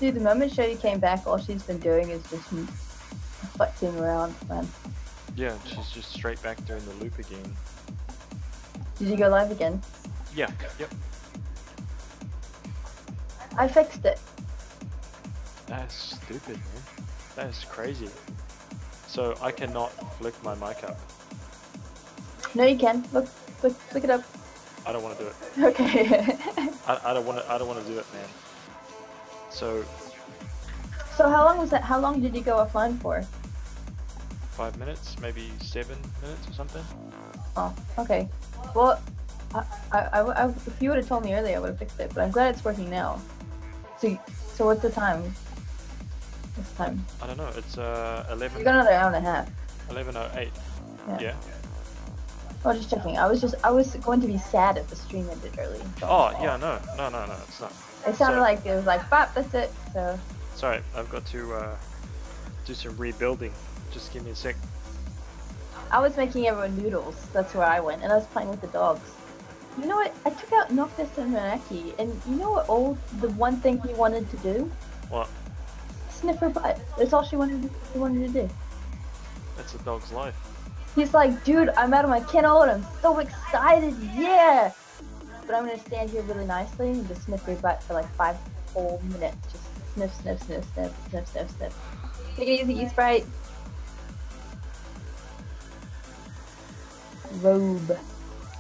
Dude, the moment Shady came back, all she's been doing is just flexing around, man. Yeah, she's just straight back doing the loop again. Did you go live again? Yeah, yep. I fixed it. That's stupid, man. That is crazy. So I cannot flick my mic up. No, you can. Look it up. I don't want to do it. Okay. I don't want to do it, man. So how long was that? How long did you go offline for? 5 minutes, maybe 7 minutes or something. Oh, okay. Well, if you would have told me earlier, I would have fixed it. But I'm glad it's working now. So what's the time? This time? I don't know. It's 11. You got another hour and a half. 11:08. Yeah. Well, just checking. I was going to be sad if the stream ended early. Oh yeah, no, it's not. It sounded like it was like, bop, that's it. So. Sorry, I've got to do some rebuilding. Just give me a sec. I was making everyone noodles. That's where I went, and I was playing with the dogs. You know what? I took out Noctis and Manaki, and you know what? The one thing he wanted to do. What? Sniff her butt. That's all he wanted to do. That's a dog's life. He's like, dude, I'm out of my kennel and I'm so excited, yeah! But I'm gonna stand here really nicely and just sniff your butt for like 5 whole minutes. Just sniff, sniff, sniff, sniff, sniff, sniff, sniff. Take it easy, Sprite. Robe.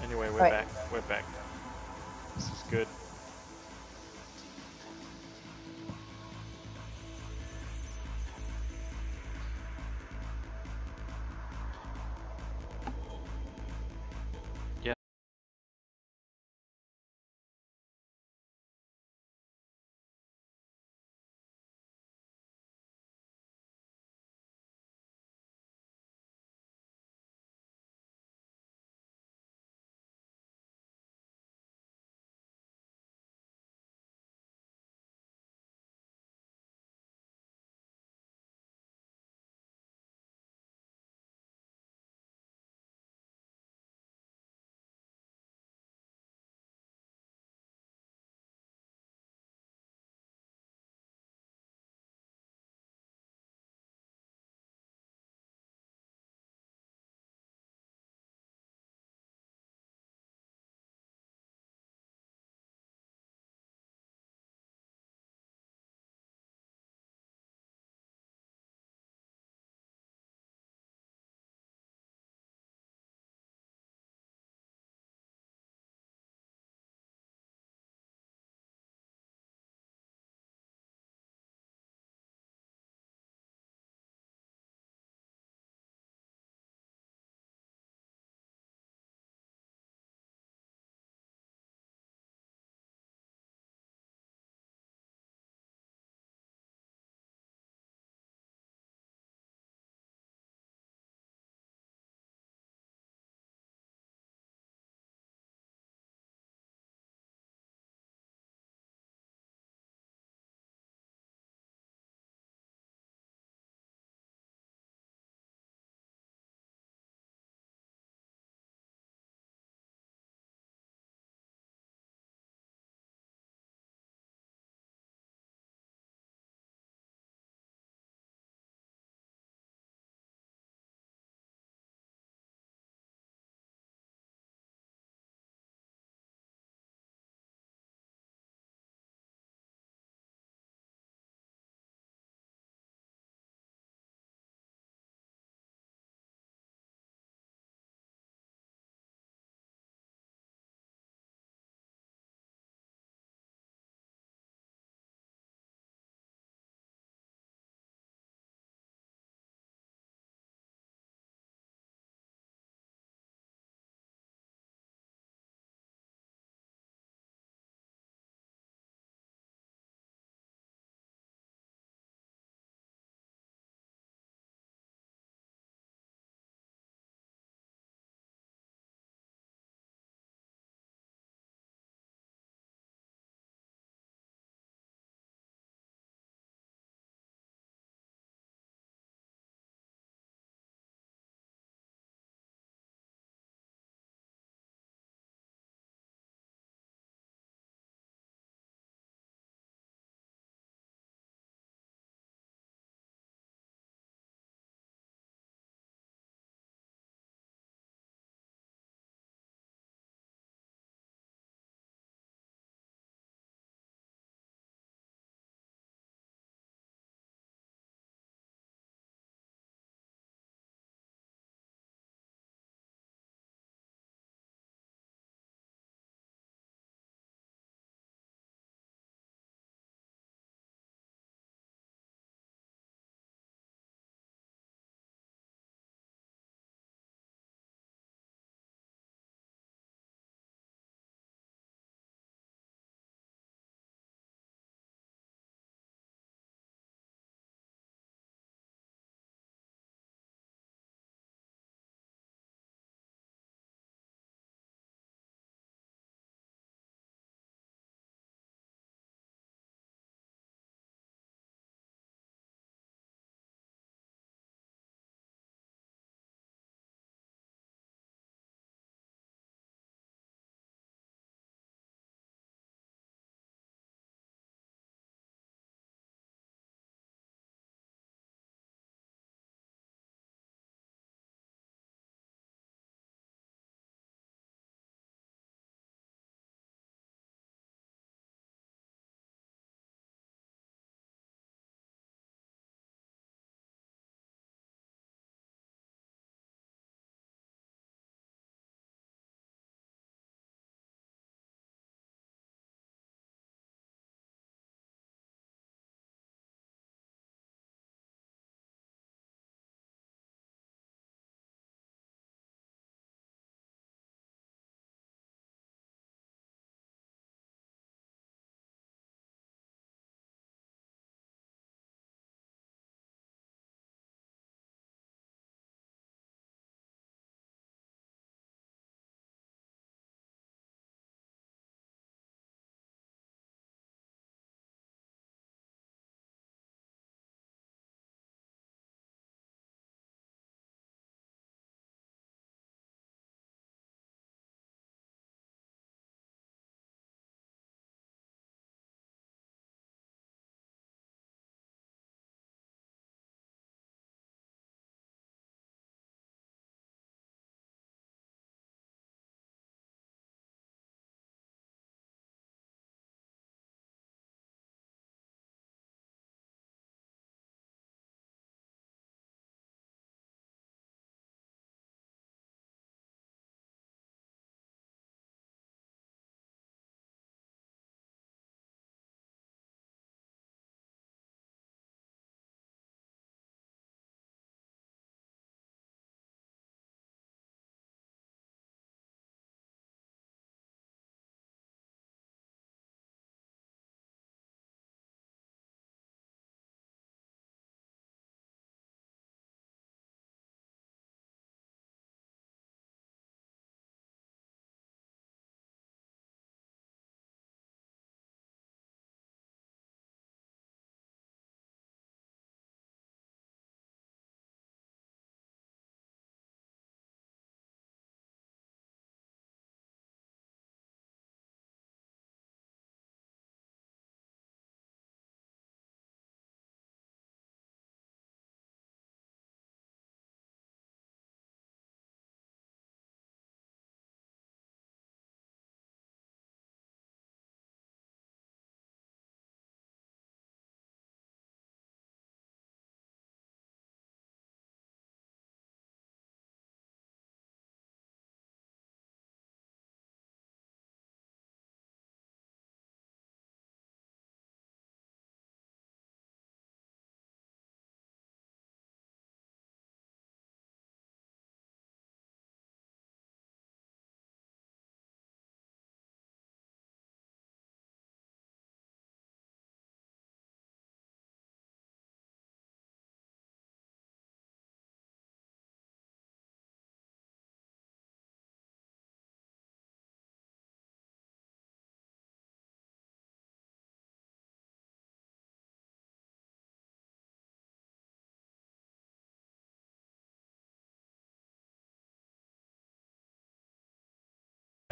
Anyway, we're back. We're back. This is good.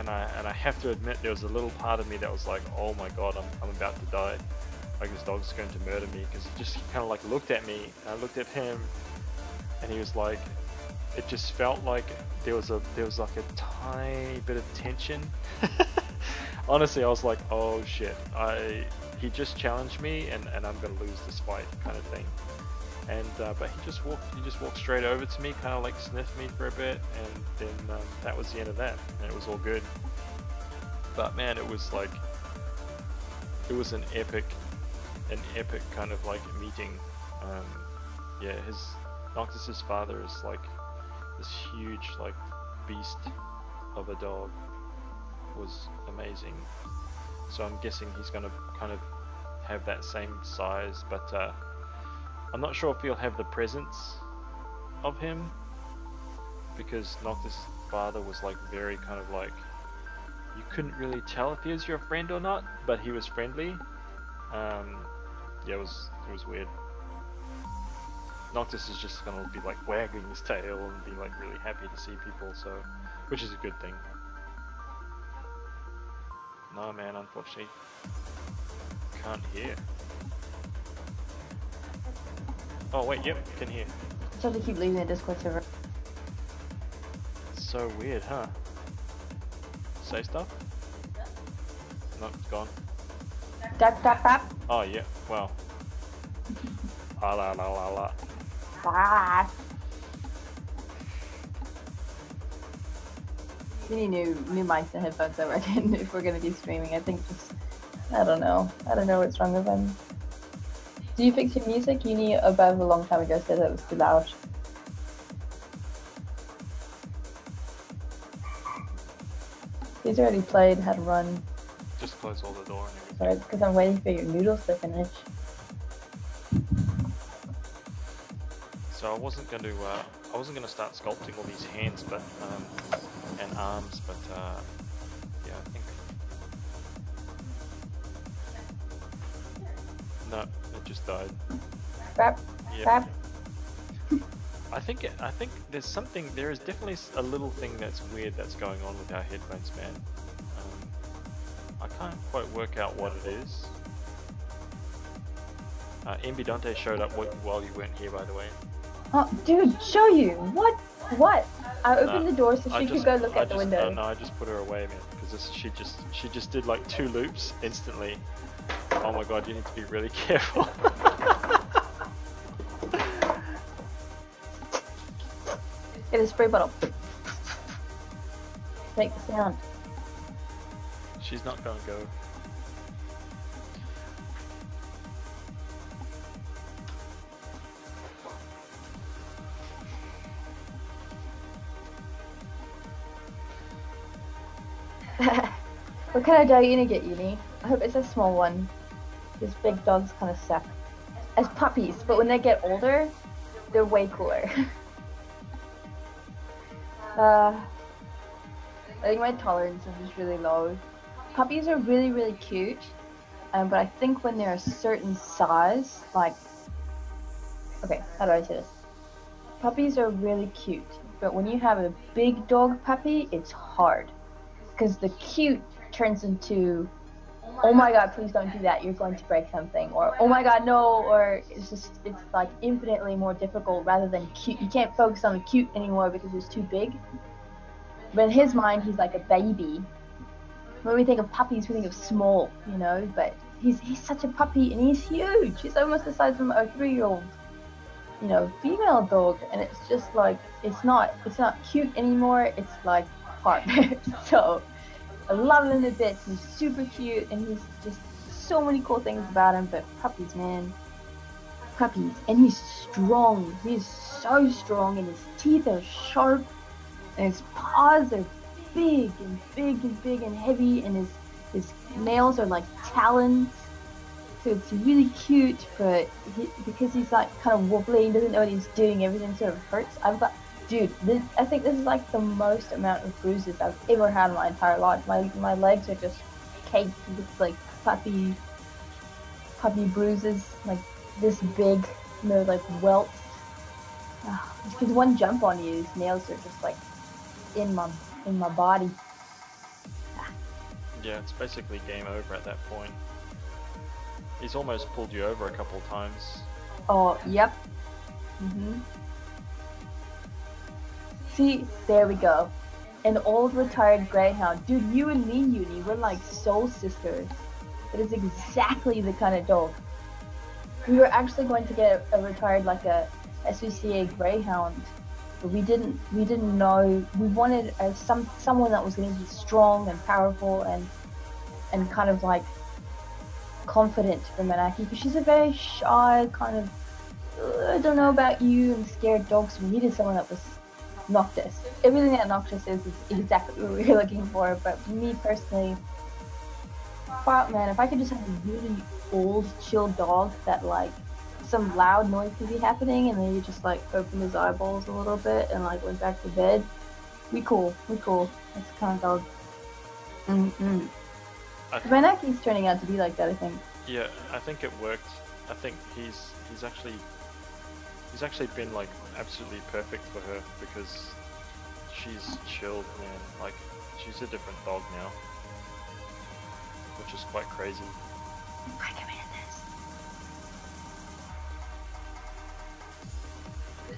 and I have to admit there was a little part of me that was like, oh my god, I'm about to die. Like this dog's going to murder me, because he just kind of like looked at me, and I looked at him, and he was like, it just felt like there was like a tiny bit of tension. Honestly, I was like, oh shit, he just challenged me, and I'm gonna lose this fight, kind of thing. And but he just walked straight over to me, kind of like sniffed me for a bit, and then that was the end of that, and it was all good. But man, it was like, it was an epic kind of like meeting. Yeah, Noctis's father is like this huge like beast of a dog. Was amazing. So I'm guessing he's gonna kind of have that same size, but I'm not sure if he'll have the presence of him, because Noctis' father was like very kind of like, you couldn't really tell if he was your friend or not, but he was friendly. Yeah, it was weird. Noctis is just gonna be like wagging his tail and be like really happy to see people, so, which is a good thing. No man, unfortunately, can't hear. Oh wait, yep, can hear. Just have to keep leaving the Discord server. So weird, huh? Say stuff? No, it's gone. Tap tap tap. Oh yeah, well. La la la la la. Bye. We need new mics and headphones, I reckon, if we're gonna be streaming. I think just, I don't know what's wrong with them. Do you fix your music? Uni above a long time ago said that it was too loud. He's already played, had to run. Just close all the door and everything. Sorry, it's because I'm waiting for your noodles to finish. So I wasn't going to start sculpting all these hands, but and arms, but yeah, I think no, it just died. Crap. Yeah. Crap. I think there is definitely a little thing that's weird that's going on with our headphones, man. I can't quite work out what it is. Dante showed up while you weren't here, by the way. Oh, dude, show you. What? What? I opened the door so she could go look at the window. No, I just put her away, man, because she just did like 2 loops instantly. Oh my god, you need to be really careful. Get a spray bottle. Make the sound. She's not gonna go. What kind of dog are you gonna get, Uni? I hope it's a small one. These big dogs kind of suck. As puppies, but when they get older, they're way cooler. I think my tolerance is just really low. Puppies are really, really cute, but I think when they're a certain size, like, okay, how do I say this? Puppies are really cute, but when you have a big dog puppy, it's hard. Because the cute turns into, oh my god, please don't do that, you're going to break something, or oh my god, no, or it's like infinitely more difficult rather than cute. You can't focus on the cute anymore because it's too big. But in his mind, he's like a baby. When we think of puppies, we think of small, you know, but he's such a puppy and he's huge. He's almost the size of a 3-year-old, you know, female dog, and it's just like, it's not cute anymore, it's like hard. So I love him a bit. He's super cute and he's just so many cool things about him. But puppies, man, puppies. And he's strong. He's so strong, and his teeth are sharp, and his paws are big and big and big and heavy, and his nails are like talons. So it's really cute, but because he's like kind of wobbly, he doesn't know what he's doing, everything sort of hurts. Dude, I think this is like the most amount of bruises I've ever had in my entire life. My legs are just caked with like puppy bruises, like this big, you know, like welts. Just because one jump on you, his nails are just like in my body. Yeah, it's basically game over at that point. He's almost pulled you over a couple of times. Oh, yep. See, there we go. An old retired greyhound. Dude, you and me, Uni, we're like soul sisters. It is exactly the kind of dog. We were actually going to get a retired, like a SPCA greyhound, but we didn't know. We wanted someone that was going to be strong and powerful and kind of like confident for Manaki, because she's a very shy kind of, I don't know about you, and scared dog. So we needed someone that was Noctis. Everything that Noctis is exactly what we were looking for. But for me personally, fuck man, if I could just have a really old, chill dog that like some loud noise could be happening and then you just like open his eyeballs a little bit and like went back to bed, we cool. That's the kind of dog. Manaki's turning out to be like that, I think. Yeah, I think it worked. I think he's actually been like absolutely perfect for her, because she's chilled, man. Like, she's a different dog now, which is quite crazy.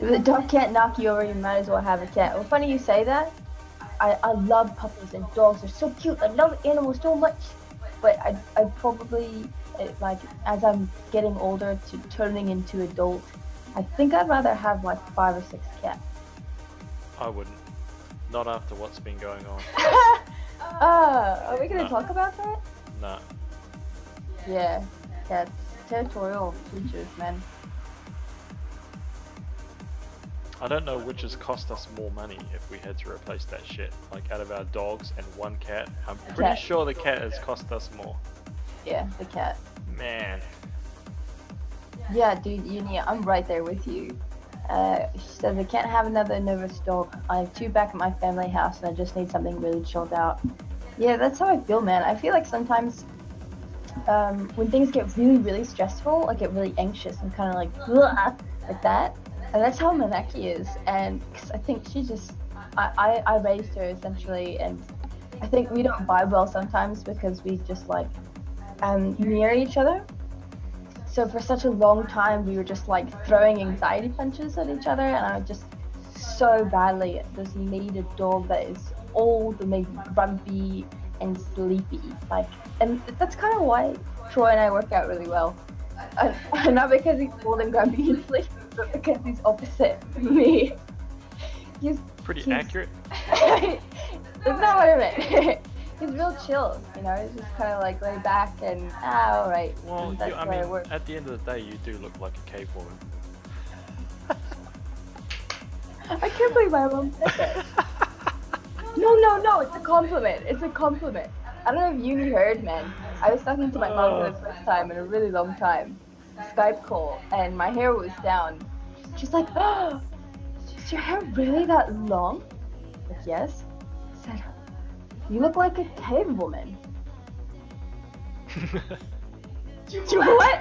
If the dog can't knock you over, you might as well have a cat. Well, funny you say that. I love puppies and dogs. They're so cute. I love animals so much. But I probably, like, as I'm getting older to turning into adult, I think I'd rather have like 5 or 6 cats. I wouldn't. Not after what's been going on. Are we gonna talk about that? Nah. Yeah, cats. Territorial creatures, man. I don't know which has cost us more money if we had to replace that shit. Like, out of our dogs and 1 cat, I'm pretty sure the cat has cost us more. Yeah, the cat. Man. Yeah, dude, Uni, I'm right there with you. She says I can't have another nervous dog. I have 2 back at my family house and I just need something really chilled out. Yeah, that's how I feel, man. I feel like sometimes when things get really, really stressful, I get really anxious and kind of like that. And that's how Manaki is. And cause I think she just, I raised her essentially, and I think we don't vibe well sometimes because we just like mirror each other. So for such a long time, we were just like throwing anxiety punches at each other, and I just so badly just need a dog that is old and maybe grumpy and sleepy. Like, and that's kind of why Troy and I work out really well. Not because he's old and grumpy and sleepy, but because he's opposite me. He's accurate. That's not what I meant. He's real chill, you know, he's just kind of like laid back and, alright. Well, I mean, at the end of the day, you do look like a cave woman. I can't believe my mom said that. No, it's a compliment. It's a compliment. I don't know if you heard, man. I was talking to my mom for the first time in a really long time. Skype call, and my hair was down. She's like, oh, is your hair really that long? Like, yes. I said, you look like a cave woman. What?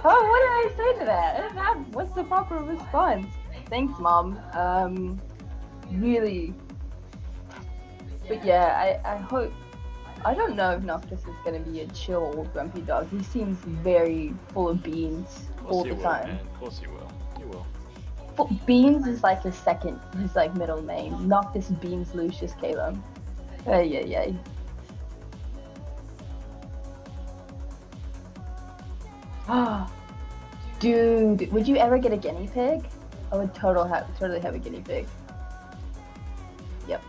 Oh, what did I say to that? What's the proper response? Thanks, Mom. Really. But yeah, I hope. I don't know if Noctis is gonna be a chill old grumpy dog. He seems very full of beans all the time. Man. Of course he will. He will. Beans is like his like middle name. Noctis Beans Lucius Caleb. Yeah. Ah, dude, would you ever get a guinea pig? I would totally have a guinea pig. Yep.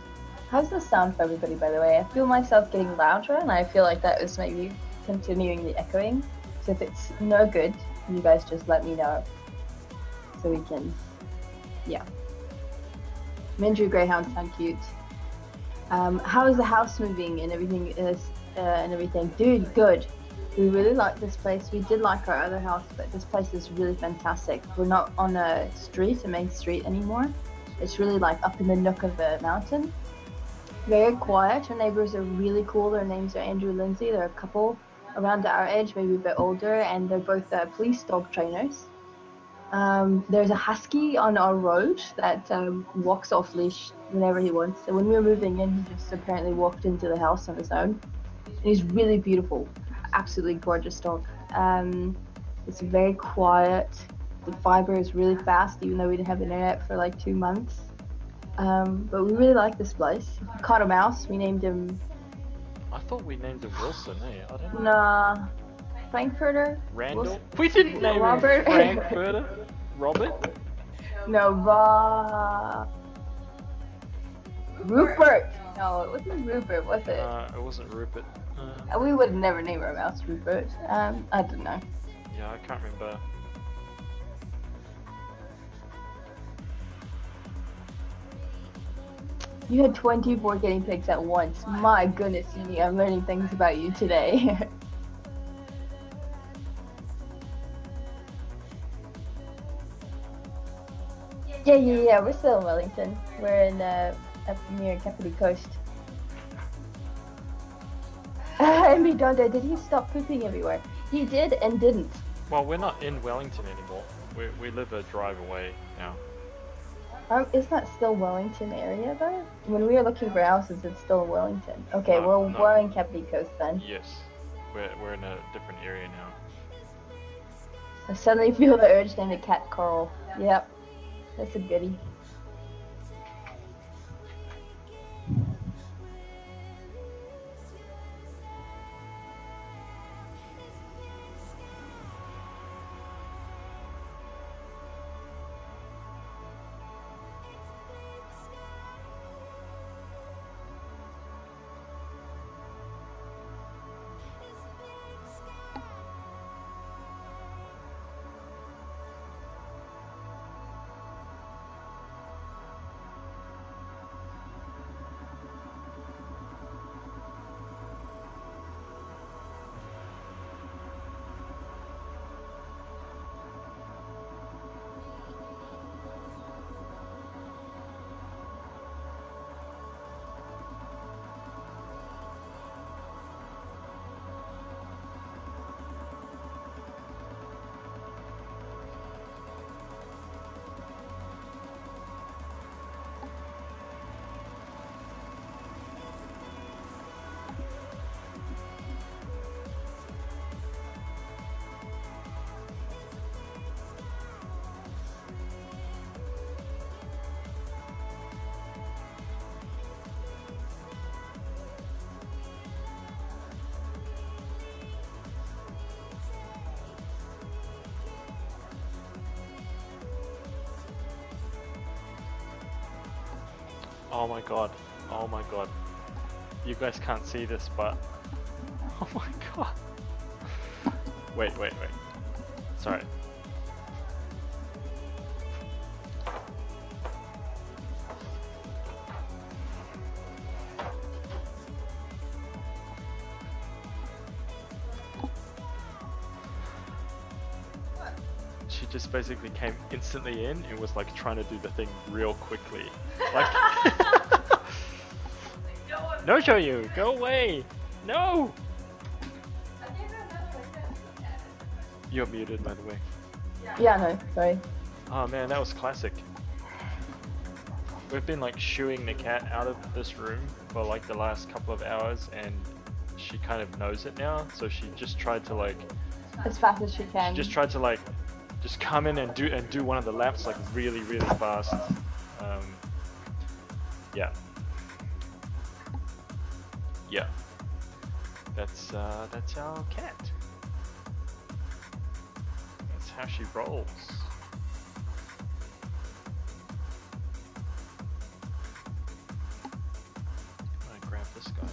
How's this sound for everybody, by the way? I feel myself getting louder, and I feel like that is maybe continuing the echoing. So if it's no good, you guys just let me know, so we can, yeah. Mindrew Greyhounds sound cute. How is the house moving and everything? Dude, good. We really like this place. We did like our other house, but this place is really fantastic. We're not on a main street anymore. It's really like up in the nook of a mountain. Very quiet. Our neighbors are really cool. Their names are Andrew and Lindsay. They're a couple around our age, maybe a bit older, and they're both police dog trainers. There's a husky on our road that walks off leash whenever he wants. So when we were moving in, he just apparently walked into the house on his own. And he's really beautiful, absolutely gorgeous dog. It's very quiet. The fiber is really fast, even though we didn't have internet for like 2 months. But we really like this place. We caught a mouse. We named him. I thought we named him Wilson, eh? I don't know. Nah, Frankfurter. Randall? Wilson. We didn't name Robert. him Frankfurter. Robert? No, Rupert. No, it wasn't Rupert, was it? It wasn't Rupert. We would never name our mouse Rupert. I don't know. Yeah, I can't remember. You had 24 guinea pigs at once. My goodness, Uni, I'm learning things about you today. Yeah, we're still in Wellington. We're in up near Kapiti Coast. And Midonda, did he stop pooping everywhere? He did and didn't. Well, we're not in Wellington anymore. We live a drive away now. Isn't that still Wellington area though? When we were looking for houses, it's still Wellington. Okay, No, we're in Kapiti Coast then. Yes, we're in a different area now. I suddenly feel the urge to name the cat Coral. Yep, that's a goodie. Oh my god. Oh my god. You guys can't see this, but... Oh my god. Wait. Sorry. She just basically came instantly in and was like trying to do the thing real quickly. Like... No, show you! Go away! No! You're muted, by the way. Yeah, no, sorry. Oh man, that was classic. We've been like shooing the cat out of this room for like the last couple of hours, and she kind of knows it now, so she just tried to like... As fast as she can. She just tried to like... just come in and do one of the laps like really fast. Yeah. Yeah. That's our cat. That's how she rolls. I'm gonna grab this guy.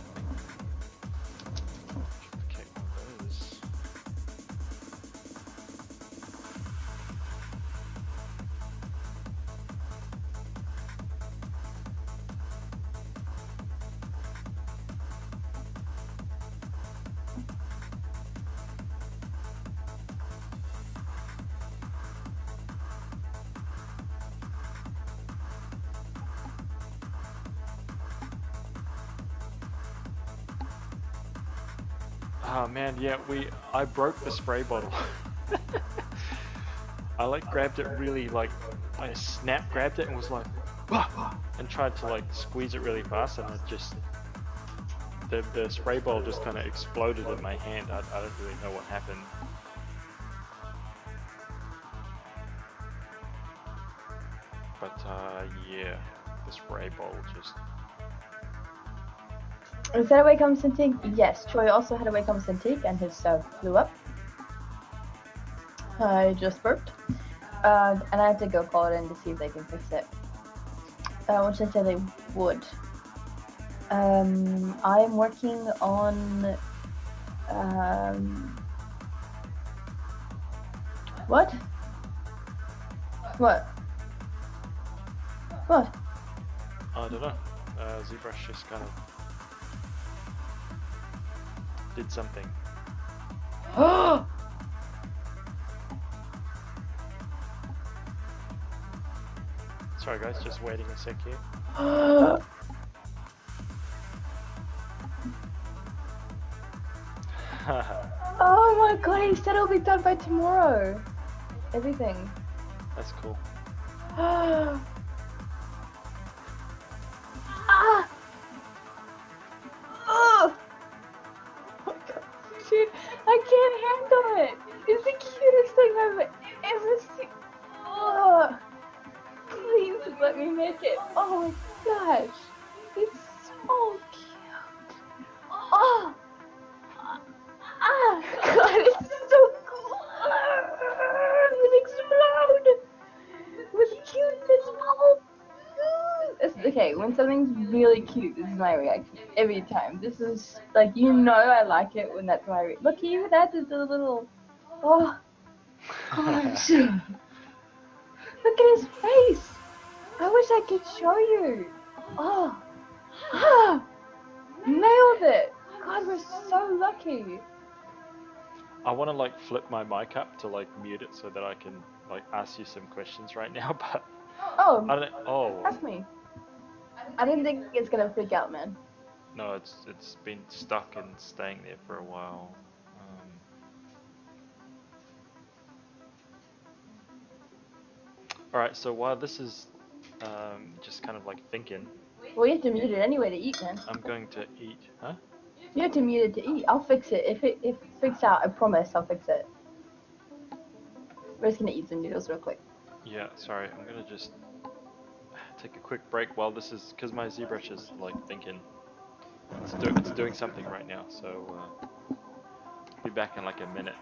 Okay, one of those. Oh man, yeah, I broke the spray bottle. I like grabbed it really like, I snap grabbed it and was like, "Wah!" and tried to like squeeze it really fast, and it just, the spray ball just kind of exploded in my hand. I don't really know what happened. But yeah, the spray ball just... Is that a Wacom Cintiq? Yes, Troy also had a Wacom Cintiq and his blew up. I just burped. And I have to go call it in to see if they can fix it. Which they said they would. I'm working on... What? What? What? I don't know. ZBrush just kind of did something. Sorry guys, just waiting a sec here. Oh my god, he said it'll be done by tomorrow. Everything. That's cool. Ah! Oh! Oh my god, dude, I can't handle it. It's the cutest thing I've ever seen. Oh, please let me make it. Oh my gosh, it's so cute. Oh, God, it's so cool. It explode with cuteness bubble. Okay, when something's really cute, this is my reaction every time. This is like, you know, I like it when that's my reaction. Look, even that is a little. Oh, gosh. Look at his face. I wish I could show you. Oh, nailed it. God, we're so lucky. I want to like flip my mic up to like mute it so that I can like ask you some questions right now, but Oh, I don't. Oh, ask me. I didn't think it's gonna freak out, man. no, it's been stuck and staying there for a while. All right, so while this is just kind of like thinking, Well, you have to mute it anyway to eat, man. I'm going to eat, huh? You have to mute it to eat. I'll fix it. If it freaks out, I promise I'll fix it. We're just gonna eat some noodles real quick. Yeah, sorry, I'm gonna just take a quick break while this is, because my ZBrush is like thinking. It's doing something right now, so be back in like a minute.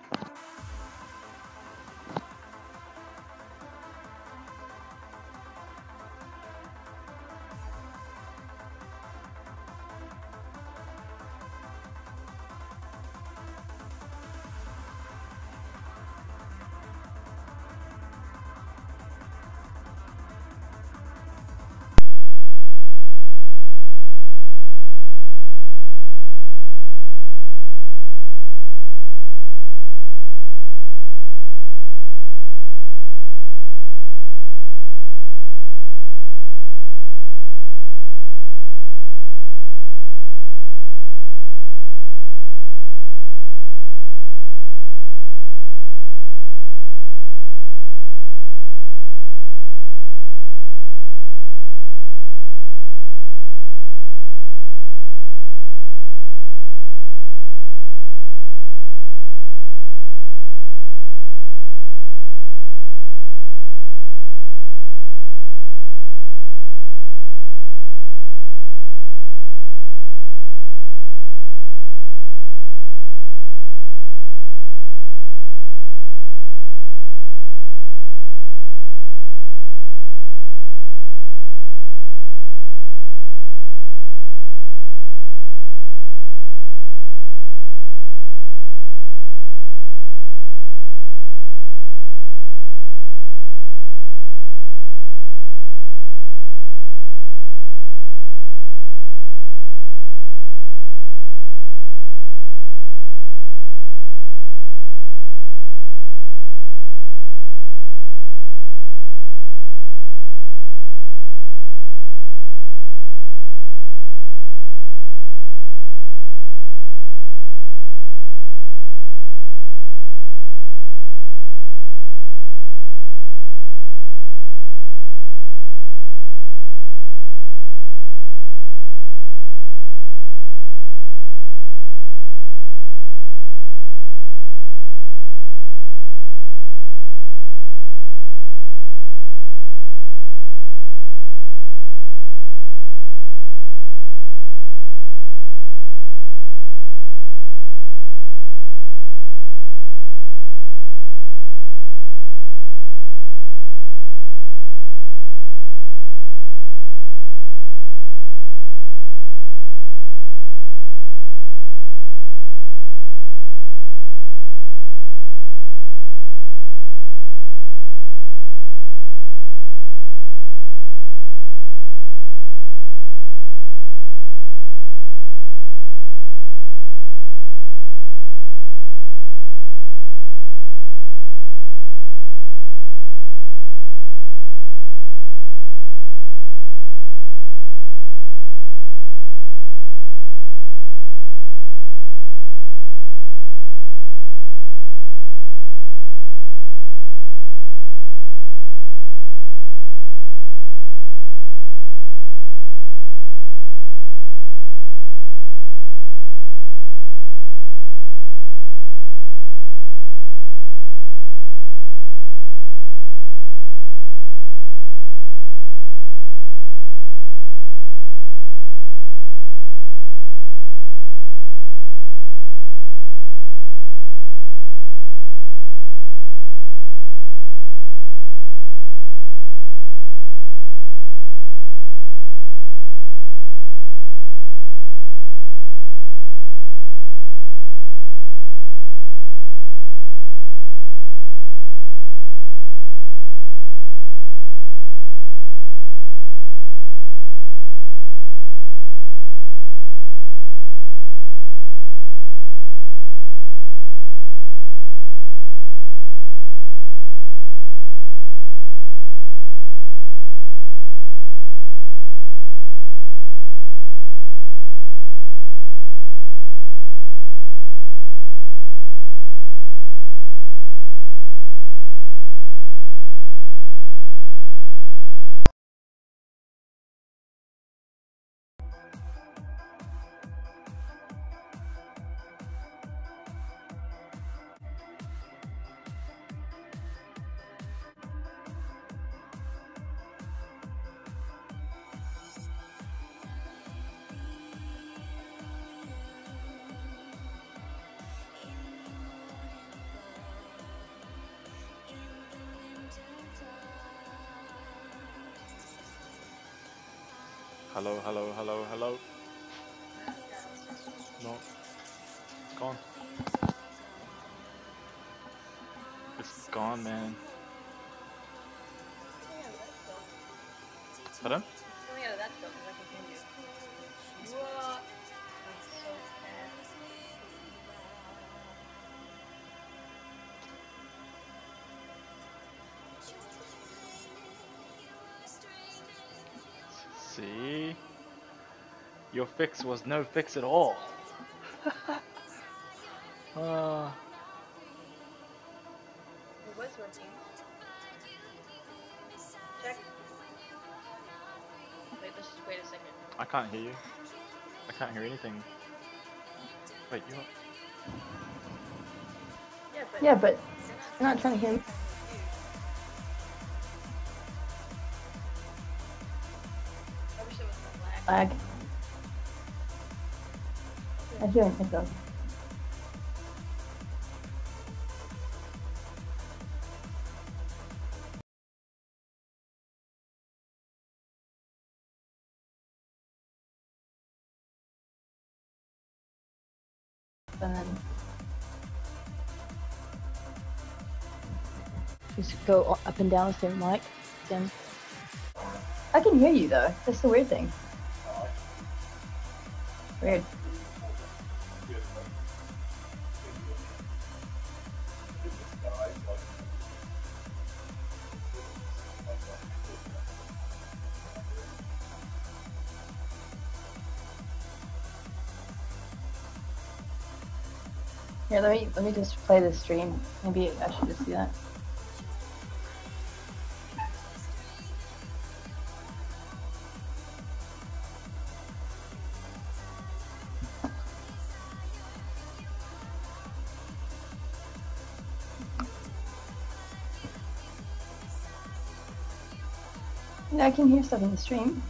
Hello, hello, hello, hello. No. It's gone. It's gone, man. Pardon? Coming out of that film, I can hear you. What? That's so sad. See? Your fix was no fix at all. It was working. Check. Wait, let's just wait a second. I can't hear you. I can't hear anything. Wait, you are... Yeah, but you're not trying to hear me. I wish there was no lag. I hear an echo. And then just go up and down the same mic. Then I can hear you though. That's the weird thing. Weird. Here, let me just play the stream. Maybe I should just do that. Yeah, I can hear stuff in the stream.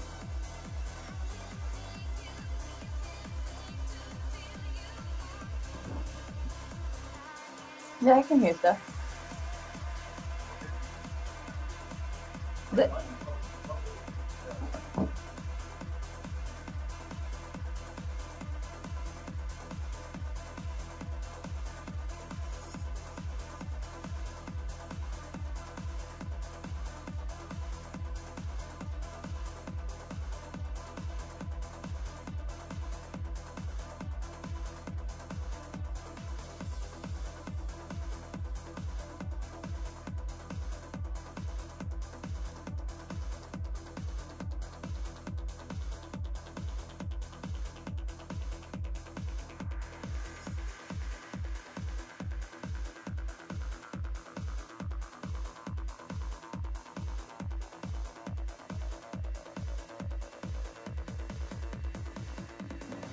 Yeah, I can hear stuff. But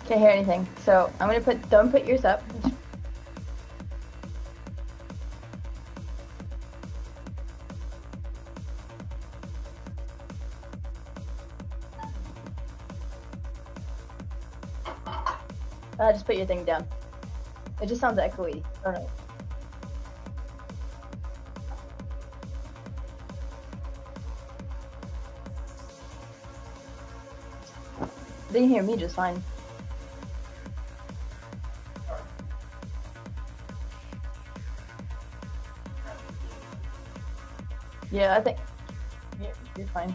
can't hear anything. So I'm gonna don't put yours up. Just put your thing down. It just sounds echoey. I don't know. They can hear me just fine. Yeah, I think you're fine.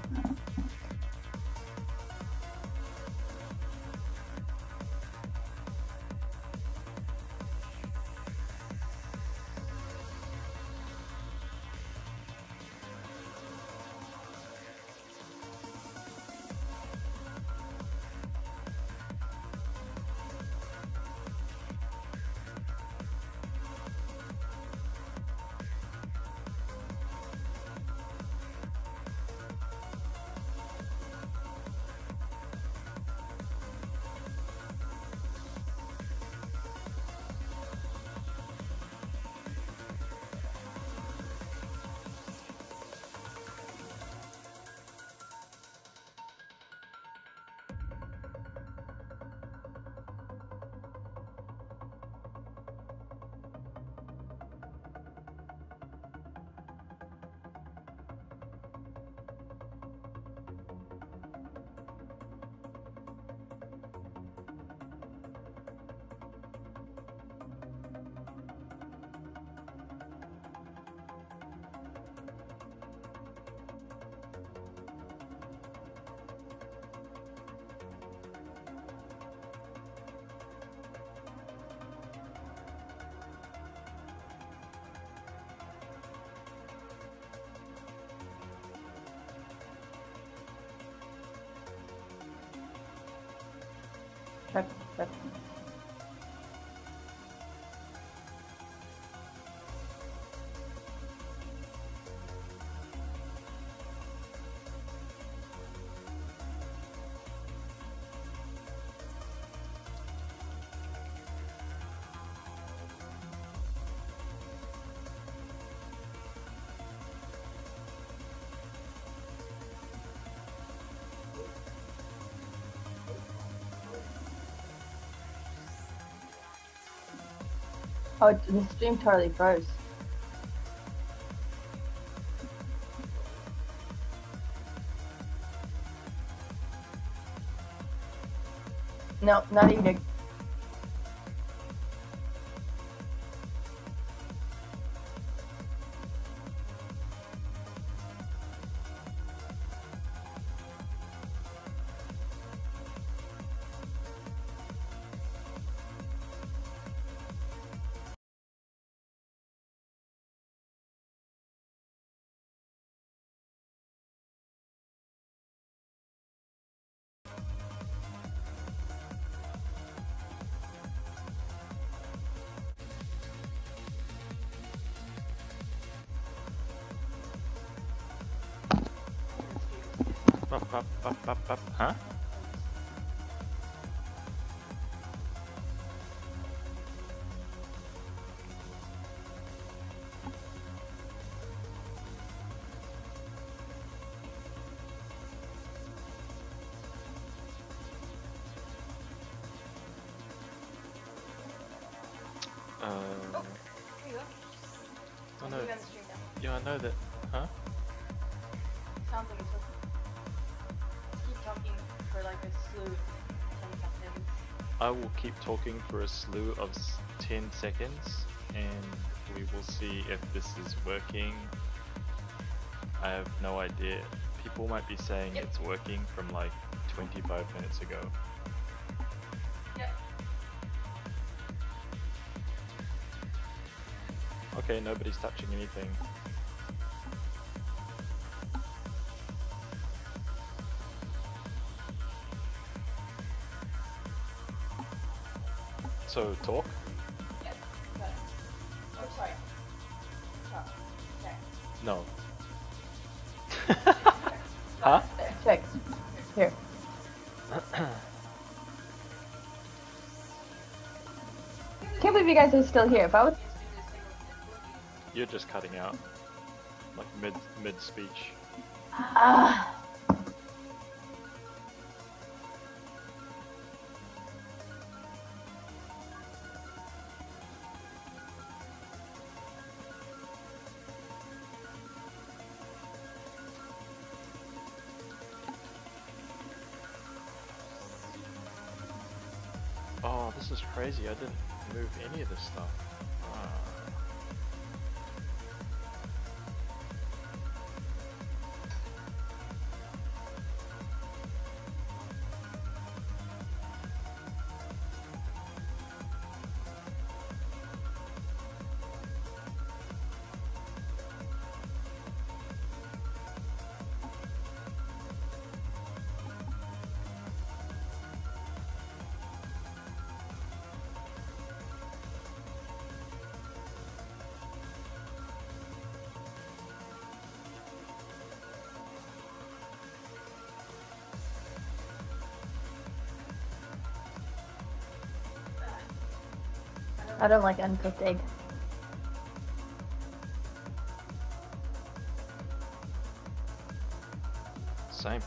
But oh, the stream totally froze. No, not even. Huh? I know. Yeah, I know that. Huh? Sounds like it's working. Keep talking for like a slew of 10 seconds. I will keep talking for a slew of 10 seconds and we will see if this is working. I have no idea. People might be saying it's working from like 25 minutes ago. Yep. Okay, nobody's touching anything. So, talk? Yes, got it. Oh, sorry. Talk. Okay. No. Huh? Check. Here. Can't believe you guys are still here. If I was You're just cutting out. Like mid speech. Oh, this is crazy. I didn't move any of this stuff. I don't like uncooked egg. Same.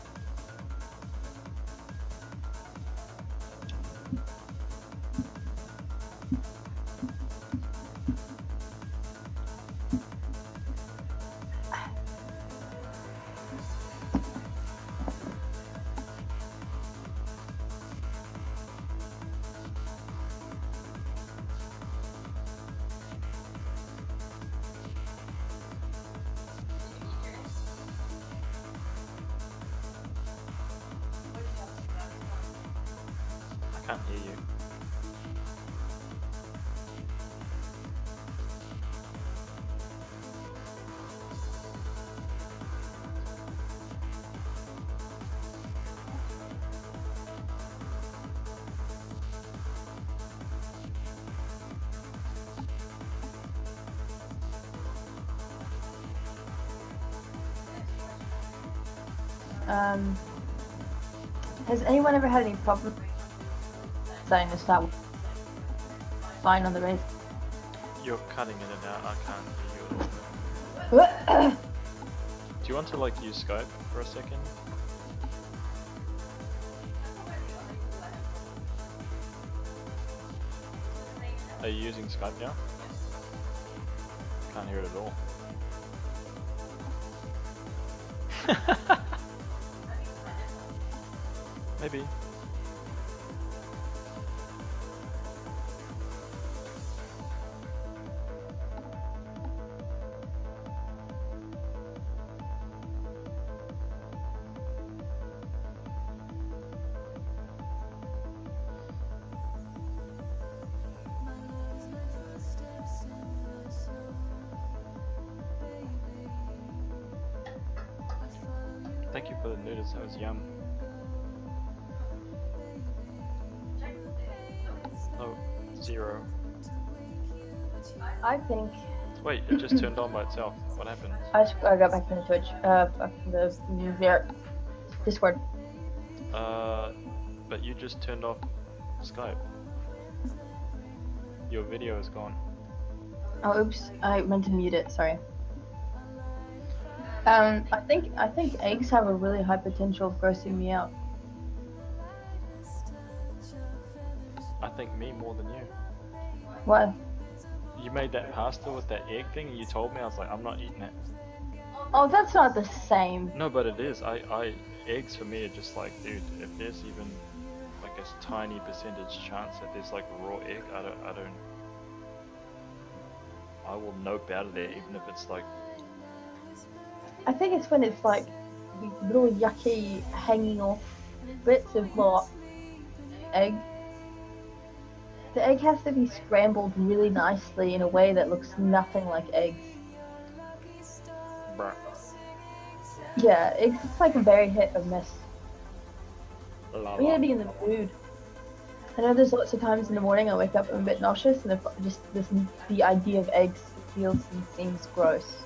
I can't hear you. Has anyone ever had any problem deciding to start flying on the race? You're cutting in and out. I can't hear you at all. Do you want to like use Skype for a second? Are you using Skype now? Can't hear it at all. Maybe. Thank you for the noodles, that was yum. Oh, 0. I think. Wait, it just turned on by itself. What happened? I got back from the Twitch, back from the Discord. But you just turned off Skype. Your video is gone. Oh, oops! I meant to mute it. Sorry. I think eggs have a really high potential of grossing me out. I think me more than you. What? You made that pasta with that egg thing and you told me, I was like, I'm not eating it. Oh, that's not the same. No, but it is. Eggs for me are just like, dude, if there's even like a tiny percentage chance that there's like raw egg, I will nope out of there, even if it's like. I think it's when it's like little yucky hanging off bits of egg. The egg has to be scrambled really nicely in a way that looks nothing like eggs. Bruh. Yeah, it's like a very hit or miss. We need to be in the mood. I know there's lots of times in the morning I wake up and I'm a bit nauseous, and the idea of eggs feels and seems gross.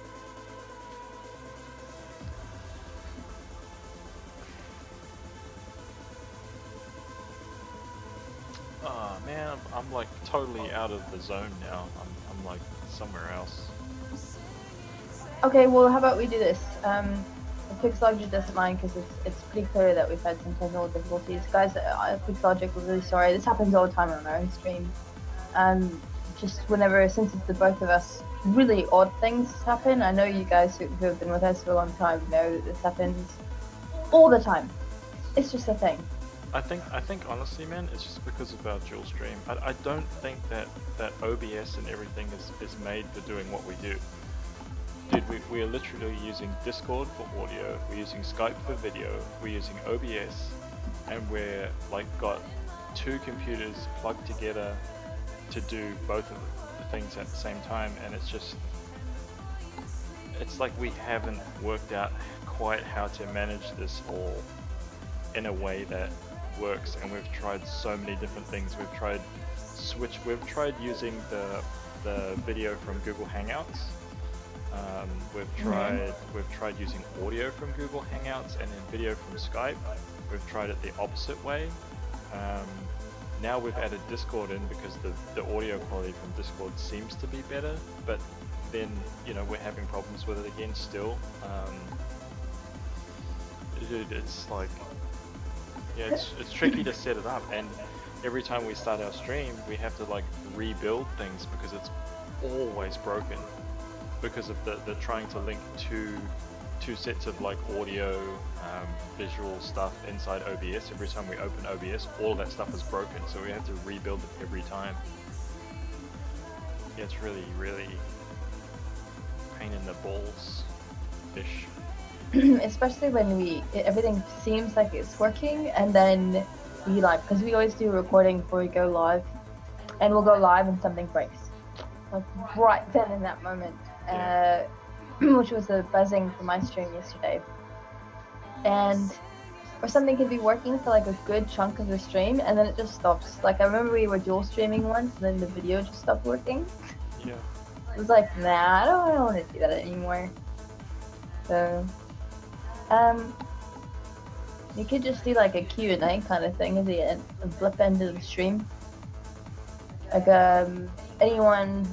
Oh man, I'm like totally out of the zone now. I'm like somewhere else. Okay, well, how about we do this? Pixologic doesn't mind because it's pretty clear that we've had some technical difficulties. Guys, Pixologic, we're really sorry. This happens all the time on our own stream. Just whenever, since it's the both of us, really odd things happen. I know you guys who have been with us for a long time know that this happens all the time. It's just a thing. I think honestly, man, it's just because of our dual stream. I don't think that OBS and everything is made for doing what we do. Dude, we are literally using Discord for audio, we're using Skype for video, we're using OBS, and we're like got 2 computers plugged together to do both of the things at the same time, and it's like we haven't worked out quite how to manage this all in a way that works, and we've tried so many different things. We've tried using the video from Google Hangouts. We've tried using audio from Google Hangouts and then video from Skype. We've tried it the opposite way. Now we've added Discord in because the audio quality from Discord seems to be better, but then we're having problems with it again still. It's like, yeah, it's tricky to set it up, and every time we start our stream we have to like rebuild things because it's always broken because of the trying to link two sets of like audio visual stuff inside OBS. Every time we open OBS, all that stuff is broken, so we have to rebuild it every time. Yeah, it's really pain in the balls ish. Especially when everything seems like it's working, and then we because we always do a recording before we go live, and we'll go live and something breaks, like right then in that moment. Yeah. Which was the buzzing from my stream yesterday, or something could be working for like a good chunk of the stream, and then it just stops. Like I remember we were dual streaming once, and then the video just stopped working. Yeah. It was like, nah, I don't want to do that anymore. So, You could just do like a Q&A kind of thing at the end, the blip end of the stream. Like anyone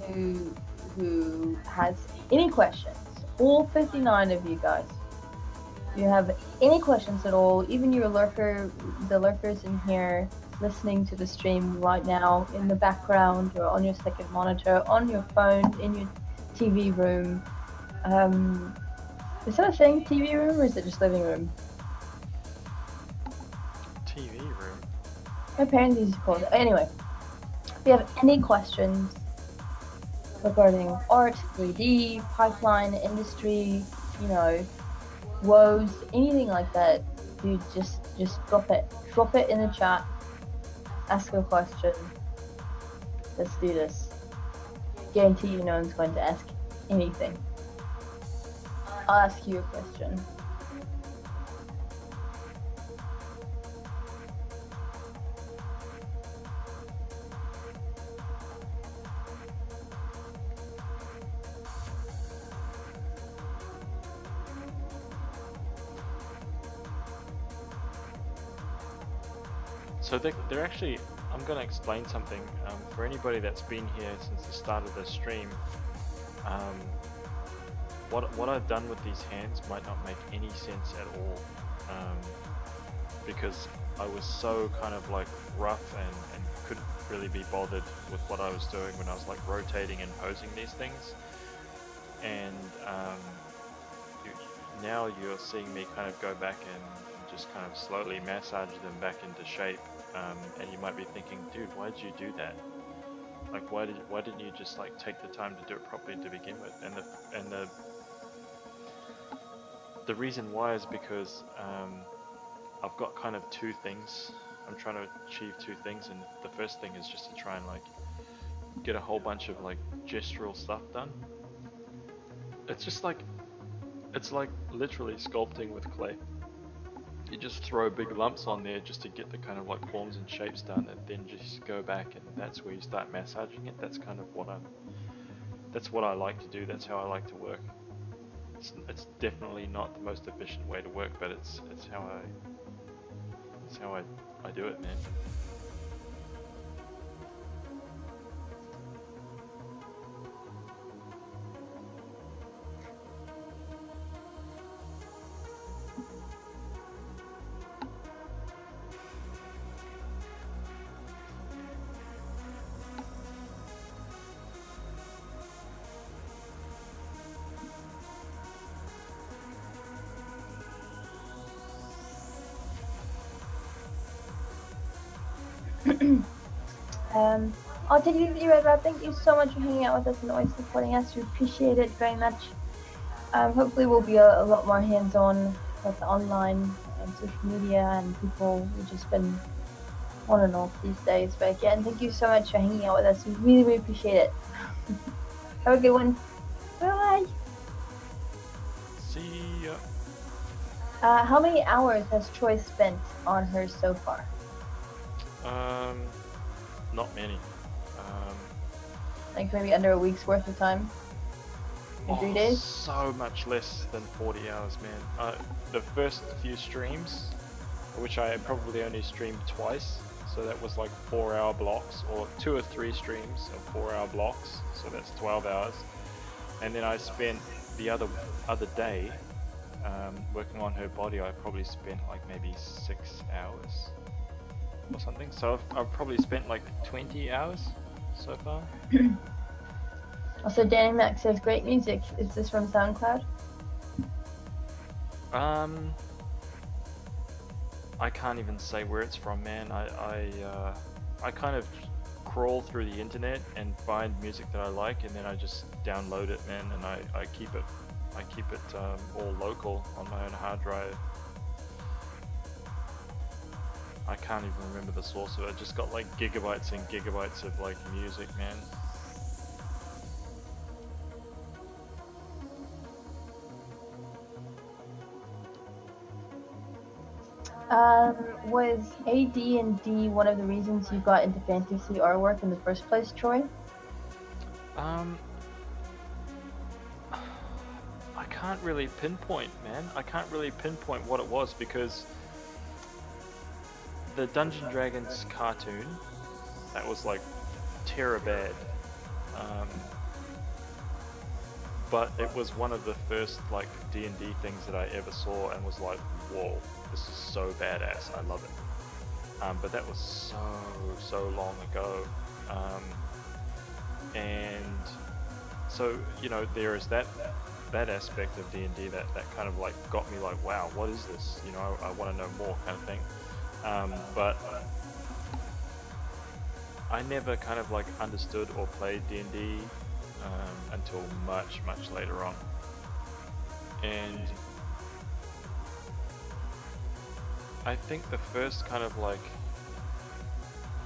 who has any questions, all 59 of you guys, if you have any questions at all, even your the lurkers in here listening to the stream right now in the background or on your second monitor, on your phone, in your TV room. Is that a thing, TV room, or is it just living room? TV room? My parents used to call it. Anyway, if you have any questions regarding art, 3D, pipeline, industry, you know, woes, anything like that, dude, just drop it. Drop it in the chat. Ask a question. Let's do this. Guarantee you no one's going to ask anything. I'll ask you a question. So they're actually, I'm going to explain something for anybody that's been here since the start of the stream. What I've done with these hands might not make any sense at all, because I was so kind of like rough and couldn't really be bothered with what I was doing when I was like rotating and posing these things. And now you're seeing me kind of go back and just kind of slowly massage them back into shape. And you might be thinking, dude, why did you do that? Like, why didn't you just like take the time to do it properly to begin with? And the reason why is because I've got kind of two things. I'm trying to achieve two things, and the first thing is just to try and like get a whole bunch of like gestural stuff done. It's just like, it's like literally sculpting with clay. You just throw big lumps on there just to get the kind of like forms and shapes done, and then just go back, and that's where you start massaging it. That's kind of what I like to do. That's how I like to work. It's definitely not the most efficient way to work, but it's how I do it, man. I'll take it easy, Red Rat. Thank you so much for hanging out with us and always supporting us. We appreciate it very much. Hopefully we'll be a lot more hands-on with online and social media and people. We've just been on and off these days. But again, thank you so much for hanging out with us. We really, really appreciate it. Have a good one. Bye. See ya. How many hours has Troy spent on hers so far? Not many. Like maybe under a week's worth of time? In 3 days? So much less than 40 hours, man. The first few streams, which I probably only streamed twice, so that was like 4-hour blocks, or 2 or 3 streams of 4-hour blocks, so that's 12 hours. And then I spent the other day working on her body. I probably spent like maybe 6 hours or something, so I've probably spent like 20 hours so far. Also, Danny Max says great music. Is this from SoundCloud? I can't even say where it's from, man. I kind of crawl through the internet and find music that I like, and then I just download it, man, and I keep it all local on my own hard drive. I can't even remember the source of it. I just got like gigabytes and gigabytes of like music, man. Was AD&D one of the reasons you got into fantasy artwork in the first place, Troy? I can't really pinpoint, man. I can't really pinpoint what it was, because the Dungeon Dragons cartoon, that was like terror bad. But it was one of the first like D&D things that I ever saw and was like, whoa, this is so badass, I love it. But that was so long ago. And so, you know, there is that aspect of D&D that kind of like got me like, wow, what is this? You know, I want to know more kind of thing. But I never kind of like understood or played D&D until much later on. And I think the first kind of like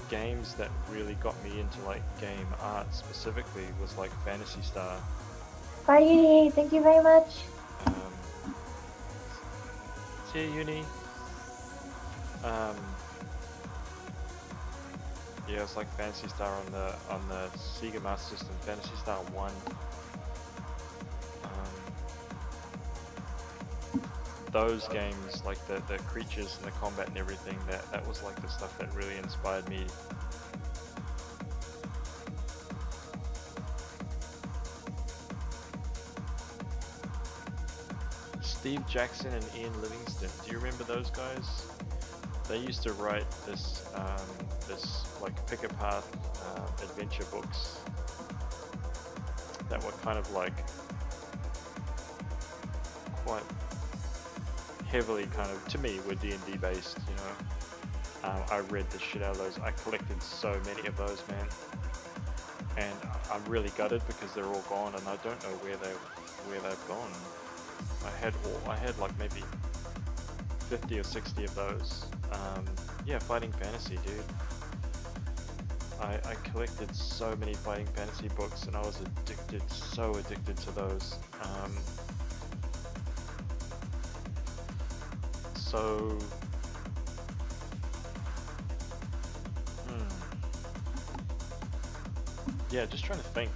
games that really got me into like game art specifically was like Phantasy Star. Bye, Uni. Thank you very much. See you, Uni. Yeah, it's like Phantasy Star on the Sega Master System. Phantasy Star 1. Those games, like the creatures and the combat and everything, that was like the stuff that really inspired me. Steve Jackson and Ian Livingston. Do you remember those guys? They used to write this like pick a path adventure books that were kind of like quite heavily kind of, to me, were D&D based, you know. I read the shit out of those. I collected so many of those, man. And I'm really gutted because they're all gone and I don't know where they've gone. I had like maybe 50 or 60 of those. Yeah, Fighting Fantasy, dude. I collected so many Fighting Fantasy books and I was so addicted to those. Yeah, just trying to think.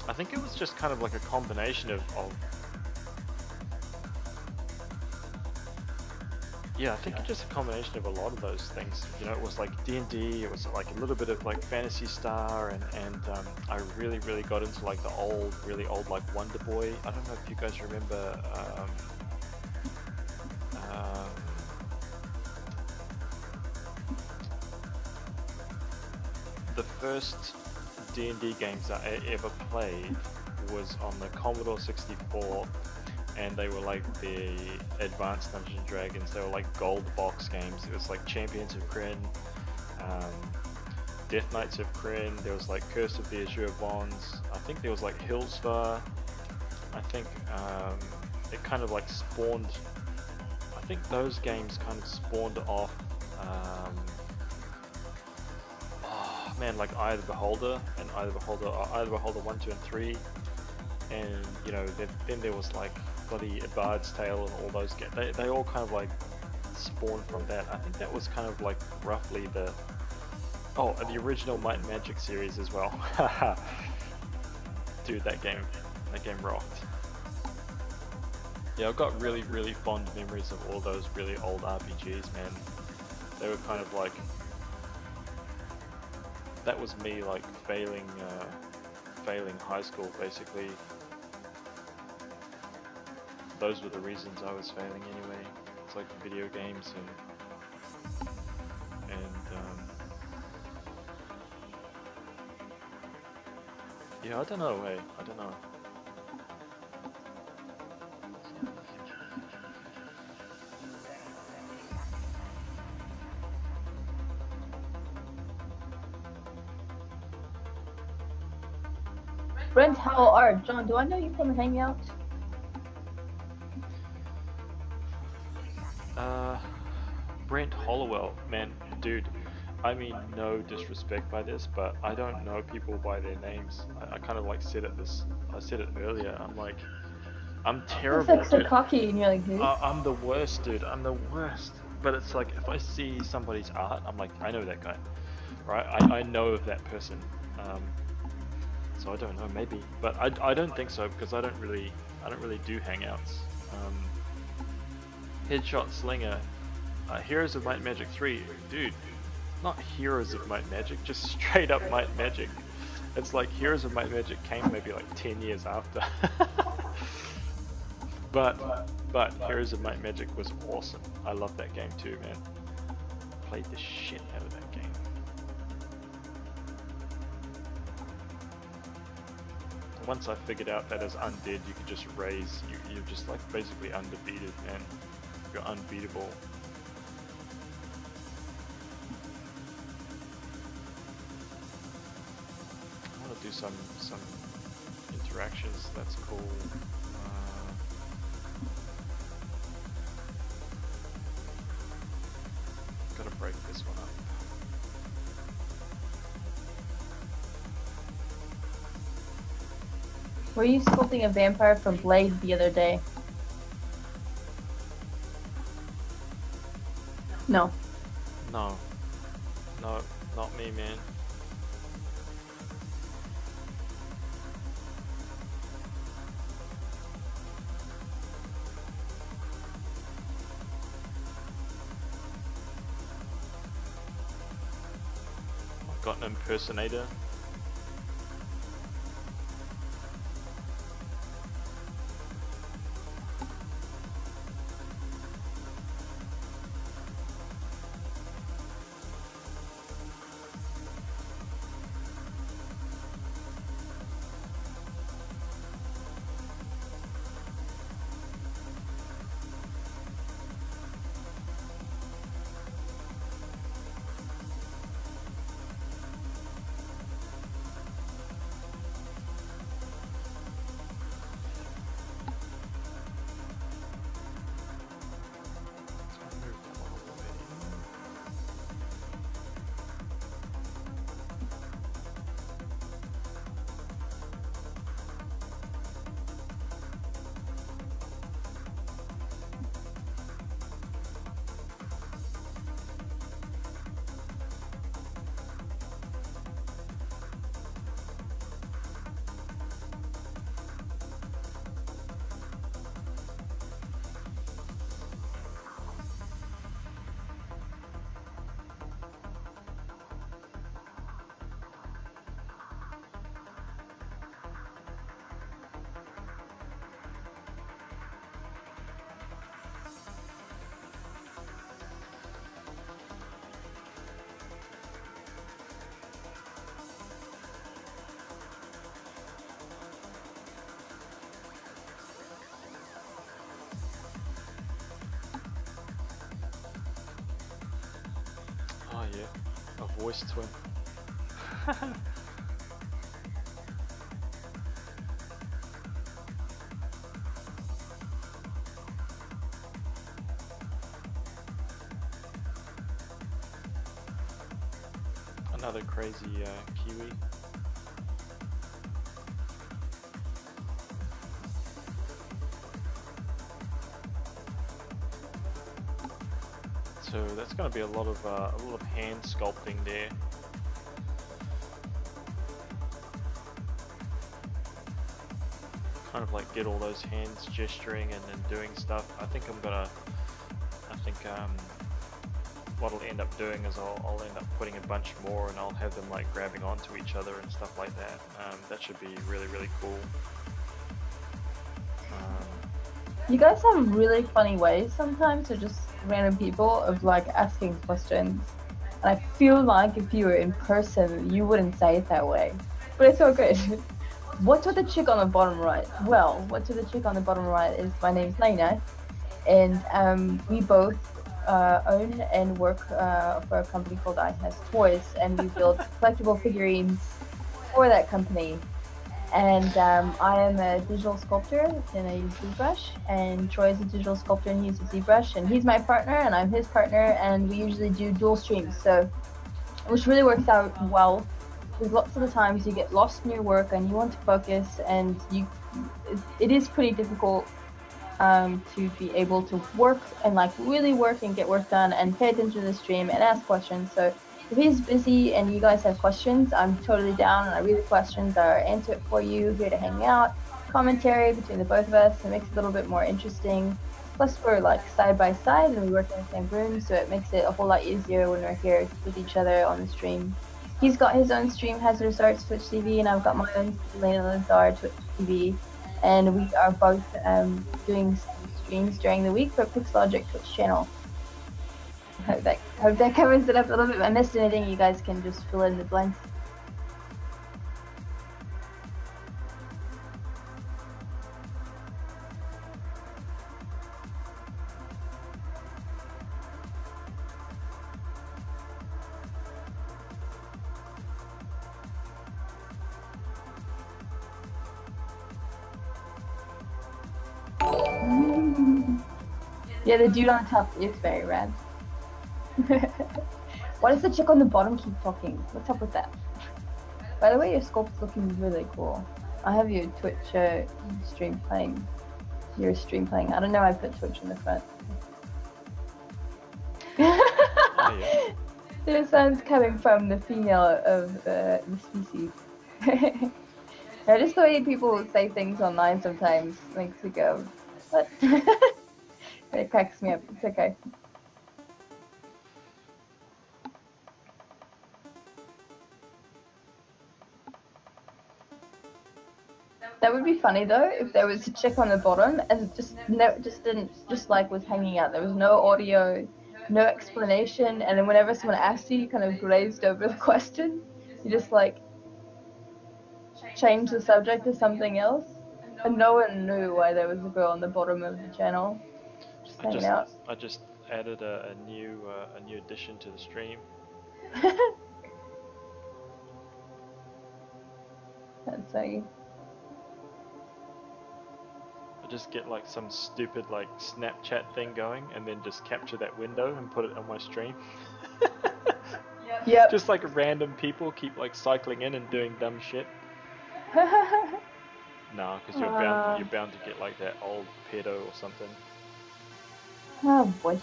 I think it was just kind of like a combination of yeah, I think it's just a combination of a lot of those things. You know, it was like D&D, it was like a little bit of like Phantasy Star, and I really got into like the really old like Wonder Boy. I don't know if you guys remember the first D&D games that I ever played was on the Commodore 64. And they were like the Advanced Dungeons and Dragons. They were like gold box games. It was like Champions of Kryn, Death Knights of Kryn. There was like Curse of the Azure Bonds. I think there was like Hillstar. I think it kind of like spawned. I think those games kind of spawned off. Oh man, like Eye of the Beholder and Eye of the Beholder 1, 2, and 3. And you know, then there was like bloody A Bard's Tale and all those games. They all kind of like spawned from that. I think that was kind of like roughly the the original Might and Magic series as well. Dude, that game rocked. Yeah, I've got really fond memories of all those really old RPGs, man. They were kind of like, that was me like failing high school basically. Those were the reasons I was failing anyway. It's like video games and yeah, I don't know, hey, I don't know. Brent, how are John? Do I know you from Hangout? Brent Hollowell, man, dude, I mean no disrespect by this, but I don't know people by their names. I kind of like said it earlier, I'm like, I'm terrible. It's like so cocky and you're like, dude. I'm the worst, dude, I'm the worst. But it's like, if I see somebody's art, I'm like, I know that guy, right? I know of that person. So I don't know, maybe, but I don't think so, because I don't really do Hangouts. Headshot Slinger, Heroes of Might and Magic 3, dude, not Heroes of Might and Magic, just straight up Might and Magic. It's like Heroes of Might and Magic came maybe like 10 years after. but Heroes of Might and Magic was awesome. I love that game too, man. Played the shit out of that game. Once I figured out that as undead you could just raise, you're just like basically undefeated, man. You're unbeatable. I want to do some interactions, that's cool. Gotta break this one up. Were you sculpting a vampire from Blade the other day? No. No, not me, man. I've got an impersonator. Oh yeah, a voice twin. Another crazy Kiwi. So that's going to be a lot of hand sculpting there. Kind of like get all those hands gesturing and doing stuff. I think what I'll end up doing is I'll end up putting a bunch more, and I'll have them like grabbing onto each other and stuff like that. That should be really, really cool. You guys have really funny ways sometimes, or just random people, of like asking questions. And I feel like if you were in person, you wouldn't say it that way. But it's all good. What's with the chick on the bottom right? Well, what's with the chick on the bottom right is my name's Layna, and we both own and work for a company called IHaztoys, and we build collectible figurines for that company. And I am a digital sculptor, and I use ZBrush, and Troy is a digital sculptor and he uses ZBrush, and he's my partner and I'm his partner, and we usually do dual streams, so which really works out well, because lots of the times you get lost in your work and you want to focus, and it is pretty difficult to be able to work and like really work and get work done and pay attention to the stream and ask questions. So if he's busy and you guys have questions, I'm totally down, and I read the questions, I answer it for you, here to hang out, commentary between the both of us. It makes it a little bit more interesting. Plus we're like side by side and we work in the same room, so it makes it a whole lot easier when we're here with each other on the stream. He's got his own stream, Hazardous Arts Twitch TV, and I've got my own Layna Lazar Twitch TV. And we are both doing some streams during the week for Pixlogic Twitch channel. Hope that covers it up a little bit. If I missed anything, you guys can just fill in the blanks. Yeah, the dude on the top is very rad. Why does the chick on the bottom keep talking? What's up with that? By the way, your sculpt's looking really cool. I have your Twitch stream playing. Your stream playing. I don't know. I put Twitch in the front. Oh, yeah. There's sounds coming from the female of the species. Just the way people say things online sometimes makes me go, what? It cracks me up. It's okay. That would be funny though if there was a chick on the bottom and just was hanging out. There was no audio, no explanation, and then whenever someone asked you, you kind of glazed over the question. You just like changed the subject to something else, and no one knew why there was a girl on the bottom of the channel. Just hanging out. I just added a new addition to the stream. That's funny. I just get like some stupid like Snapchat thing going, and then just capture that window and put it on my stream. Yep. Just like random people keep like cycling in and doing dumb shit. Nah, because you're bound to get like that old pedo or something. Oh boy.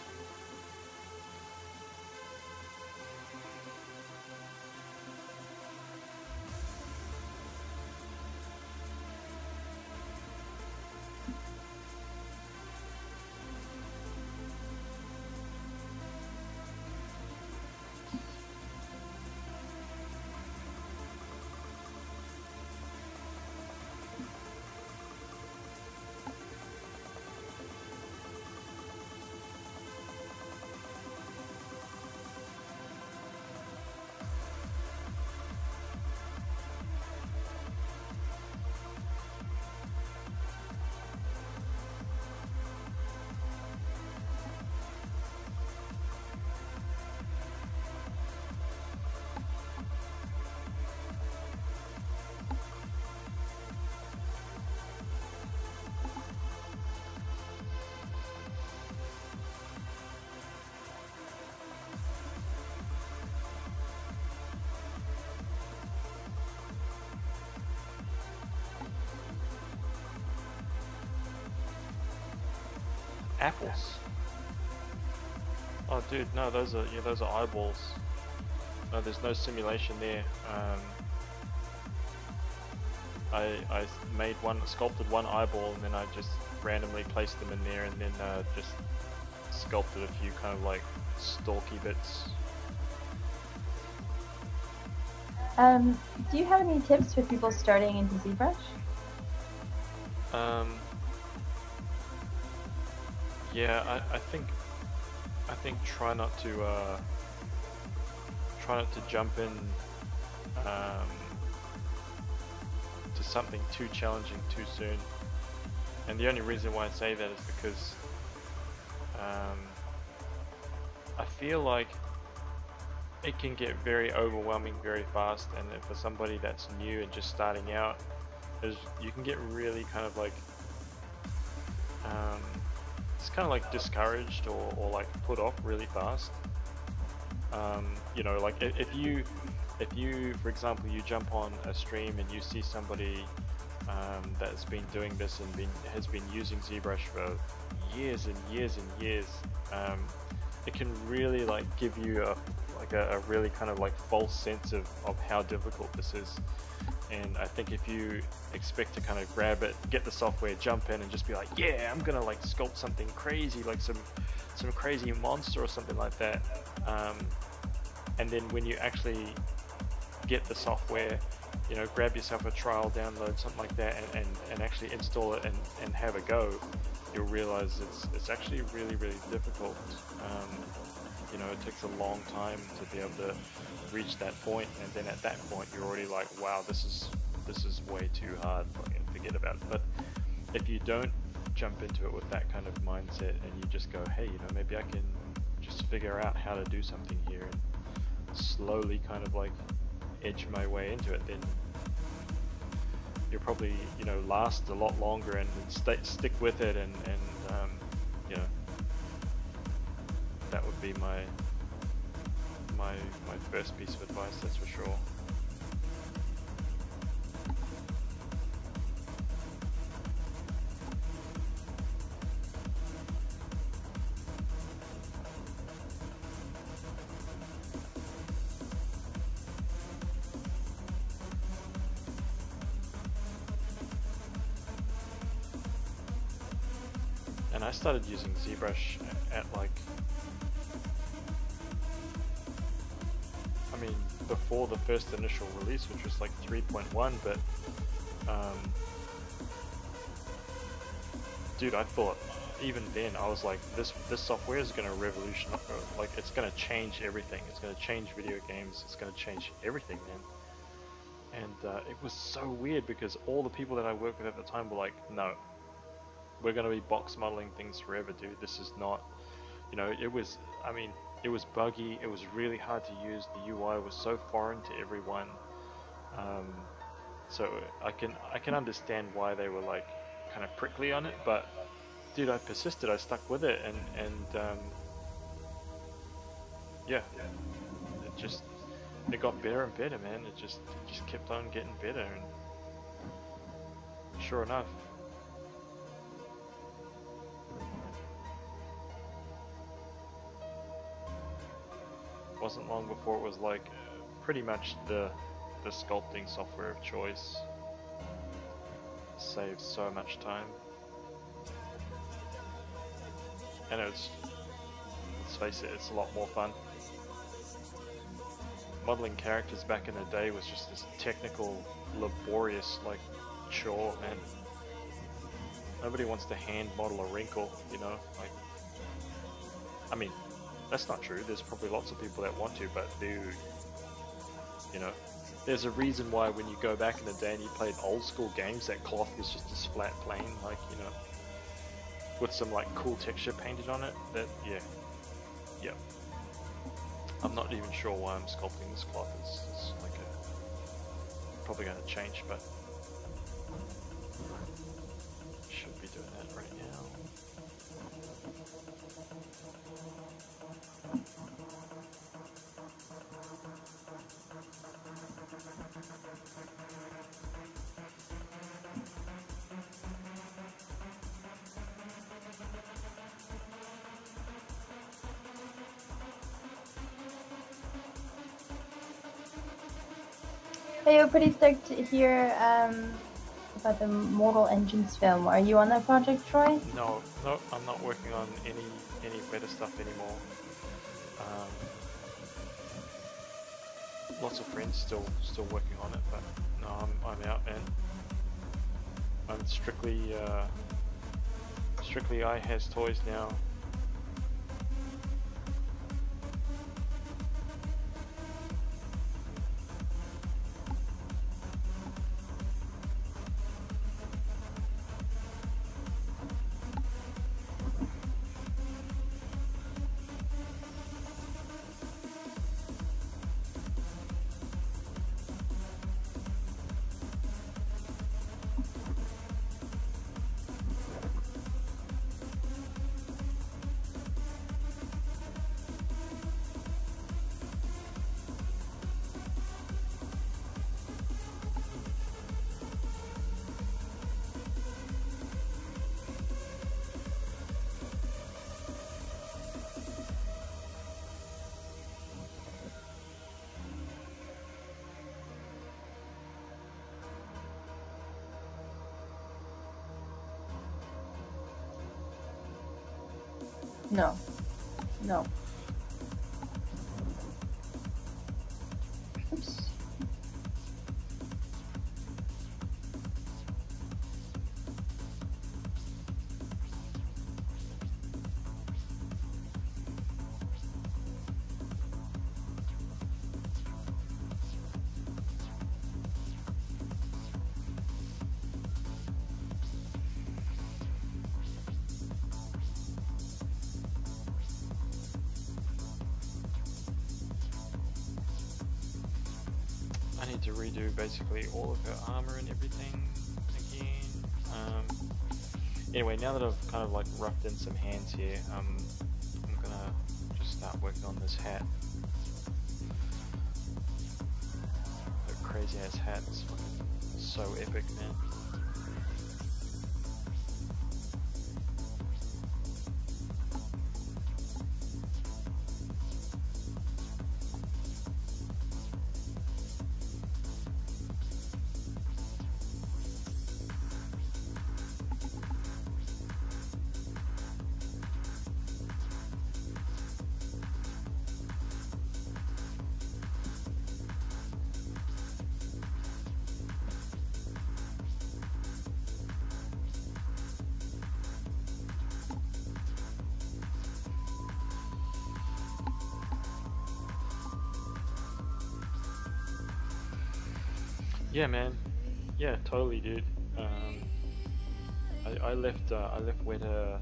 Apples. Oh, dude, no, those are eyeballs. No, there's no simulation there. I sculpted one eyeball, and then I just randomly placed them in there, and then just sculpted a few kind of like stalky bits. Do you have any tips for people starting into ZBrush? Yeah, I think try not to jump in to something too challenging too soon. And the only reason why I say that is because I feel like it can get very overwhelming very fast, and for somebody that's new and just starting out, you can get really kind of like it's kind of like discouraged or like put off really fast. You know, like if you for example you jump on a stream and you see somebody that's been doing this and has been using ZBrush for years and years and years, it can really like give you a really kind of like false sense of how difficult this is. And I think if you expect to kind of grab it, get the software, jump in, and just be like, yeah, I'm gonna like sculpt something crazy, like some crazy monster or something like that, and then when you actually get the software, you know, grab yourself a trial download, something like that, and actually install it and have a go, you'll realize it's actually really difficult. You know, it takes a long time to be able to reach that point, and then at that point you're already like, wow, this is way too hard, forget about it. But if you don't jump into it with that kind of mindset, and you just go, hey, you know, maybe I can just figure out how to do something here, and slowly kind of like edge my way into it, then you'll probably, you know, last a lot longer and stick with it, and you know, that would be my first piece of advice, that's for sure. And I started using ZBrush at like, I mean, before the first initial release, which was like 3.1, but dude, I thought even then I was like, this software is going to revolutionize, like it's going to change everything. It's going to change video games. It's going to change everything, man. And it was so weird because all the people that I worked with at the time were like, no, we're going to be box modeling things forever, dude. This is not, you know, it was, I mean, it was buggy, it was really hard to use, the UI was so foreign to everyone, so I can understand why they were like kind of prickly on it, but dude, I persisted, I stuck with it, and yeah, it got better and better, man. It just kept on getting better, and sure enough, wasn't long before it was like pretty much the sculpting software of choice. Saves so much time, and let's face it, it's a lot more fun. Modeling characters back in the day was just this technical, laborious like chore, man. Nobody wants to hand model a wrinkle, you know, like, I mean, that's not true. There's probably lots of people that want to, but dude, you know, there's a reason why when you go back in the day and you played old school games, that cloth was just this flat plane, like, you know, with some like cool texture painted on it. That, yeah. I'm not even sure why I'm sculpting this cloth. It's like probably going to change, but should be doing that right now. Hey, you're pretty stoked to hear about the Mortal Engines film. Are you on that project, Troy? No, I'm not working on any better stuff anymore. Lots of friends still working on it, but no, I'm out, man. I'm strictly IHaztoys now. No. No. Oops. I need to redo basically all of her armor and everything again. Anyway, now that I've kind of like roughed in some hands here, I'm gonna just start working on this hat. That crazy ass hat is fucking so epic, man. Yeah, man. Yeah, totally, dude. I left Weta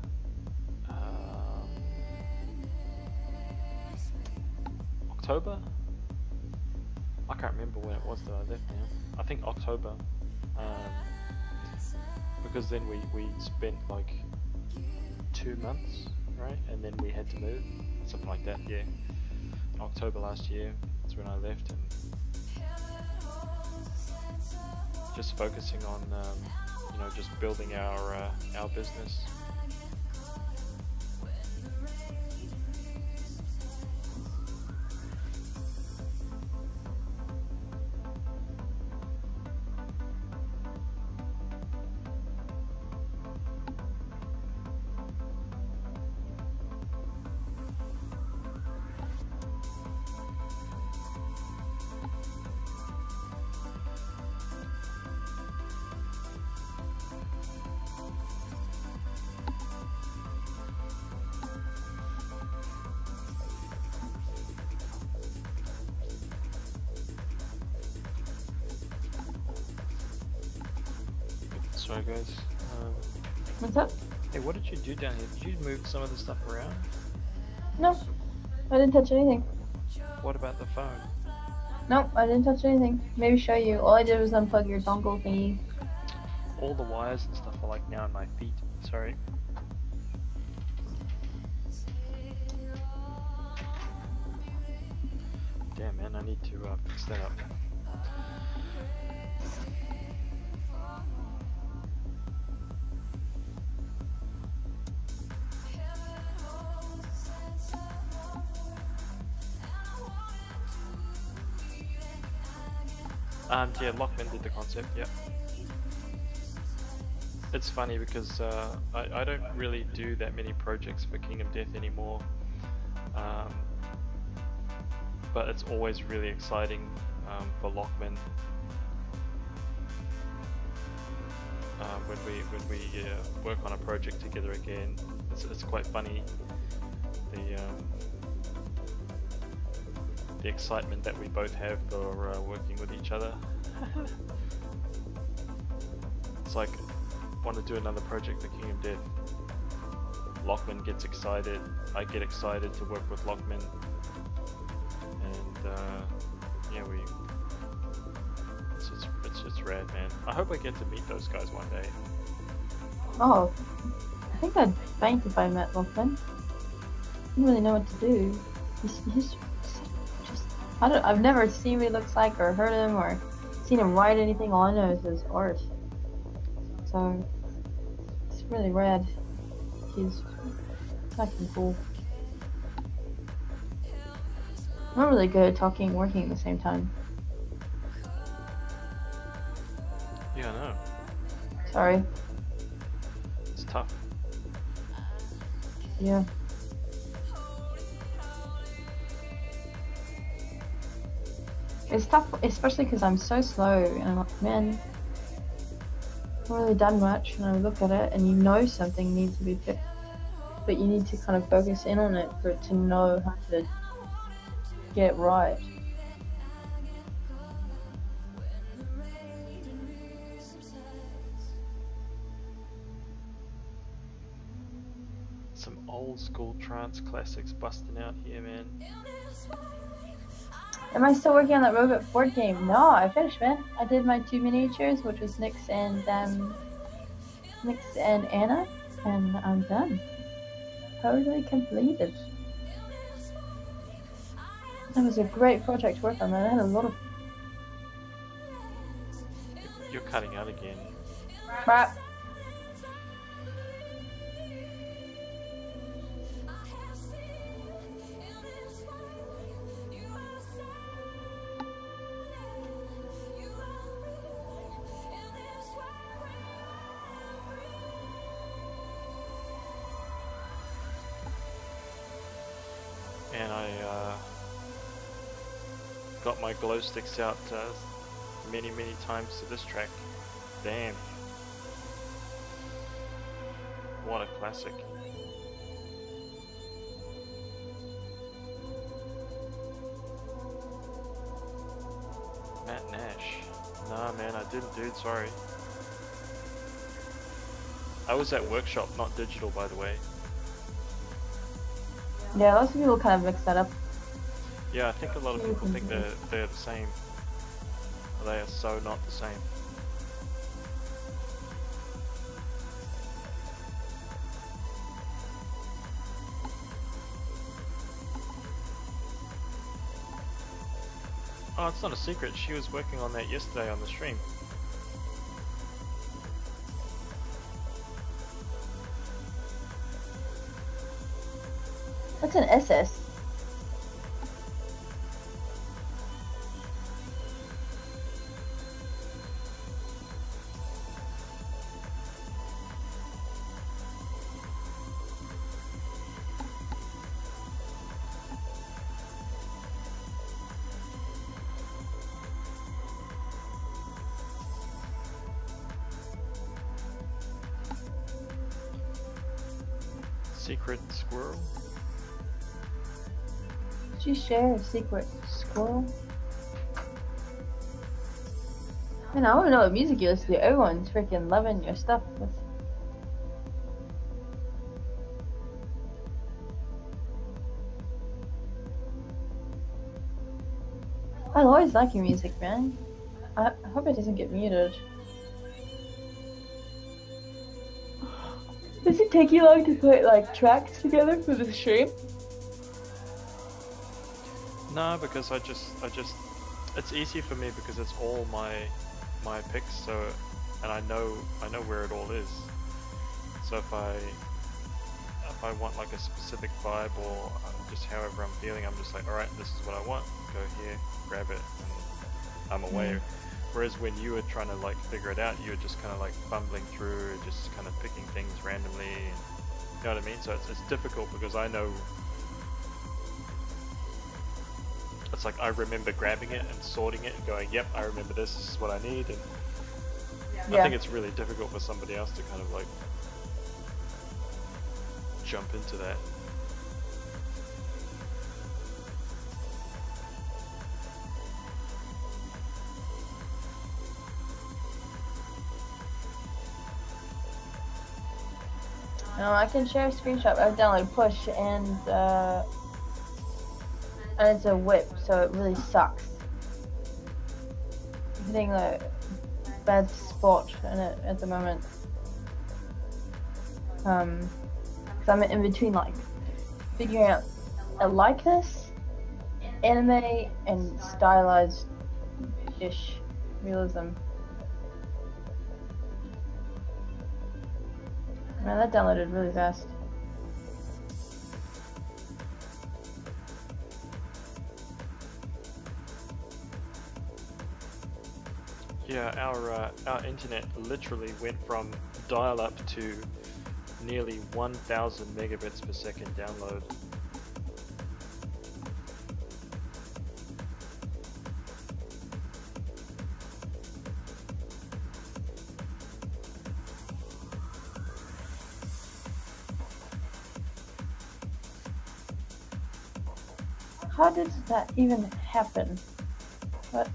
October. I can't remember when it was that I left now. I think October. Because then we spent like 2 months, right? And then we had to move, something like that. Yeah, October last year. That's when I left, and just focusing on, you know, just building our business. Sorry guys. What's up? Hey, what did you do down here? Did you move some of the stuff around? No, I didn't touch anything. What about the phone? No, I didn't touch anything. Maybe show you. All I did was unplug your dongle thingy. All the wires and stuff are like now on my feet. Sorry. Damn, man, I need to fix that up. Yeah, Lockman did the concept, yeah. It's funny because I don't really do that many projects for Kingdom Death anymore. But it's always really exciting for Lockman when we work on a project together again. It's quite funny, the excitement that we both have for working with each other. It's like, want to do another project for Kingdom Death. Lockman gets excited, I get excited to work with Lockman, and yeah, it's rad, man. I hope I get to meet those guys one day. Oh, I think I'd faint if I met Lockman. I don't really know what to do. He's just, I've never seen what he looks like or heard him or seen him write anything. All I know is his art. So it's really rad. He's fucking cool. I'm not really good at talking and working at the same time. Yeah, I know. Sorry. It's tough. Yeah. It's tough, especially because I'm so slow, and I'm like, man, I haven't really done much, and I look at it, and you know something needs to be fixed, but you need to kind of focus in on it for it to know how to get it right. Some old school trance classics busting out here, man. Am I still working on that robot board game? No, I finished, man. I did my 2 miniatures, which was Nyx and Anna, and I'm done. Totally completed. That was a great project to work on, man. I had a lot of. You're cutting out again. Crap. And I got my glow sticks out many times to this track. Damn. What a classic. Matt Nash. Nah man, I didn't, dude, sorry. I was at workshop, not digital, by the way. Yeah, lots of people kind of mix that up. Yeah, I think a lot of people think they're the same. They are so not the same. Oh, it's not a secret. She was working on that yesterday on the stream. What's an SS? Secret squirrel? Did you share a secret squirrel? Man, I don't know what music you listen to. Everyone's freaking loving your stuff. I always like your music, man. I hope it doesn't get muted. Does it take you long to put like tracks together for the stream? No, because I just, it's easy for me because it's all my picks. So, and I know where it all is. So if I want like a specific vibe or just however I'm feeling, I'm just like, all right, this is what I want. Go here, grab it, and I'm away. Whereas when you were trying to like figure it out, you were just kind of like bumbling through, just kind of picking things randomly, and, you know what I mean? So it's difficult because I know, it's like I remember grabbing it and sorting it and going, yep, I remember this is what I need, and I think it's really difficult for somebody else to kind of like jump into that. No, I can share a screenshot. I've downloaded Push and it's a whip, so it really sucks. I'm hitting a bad spot in it at the moment. Because I'm in between like figuring out a likeness, anime, and stylized-ish realism. Man, that downloaded really fast. Yeah, our internet literally went from dial-up to nearly 1,000 megabits per second download. How did that even happen? What?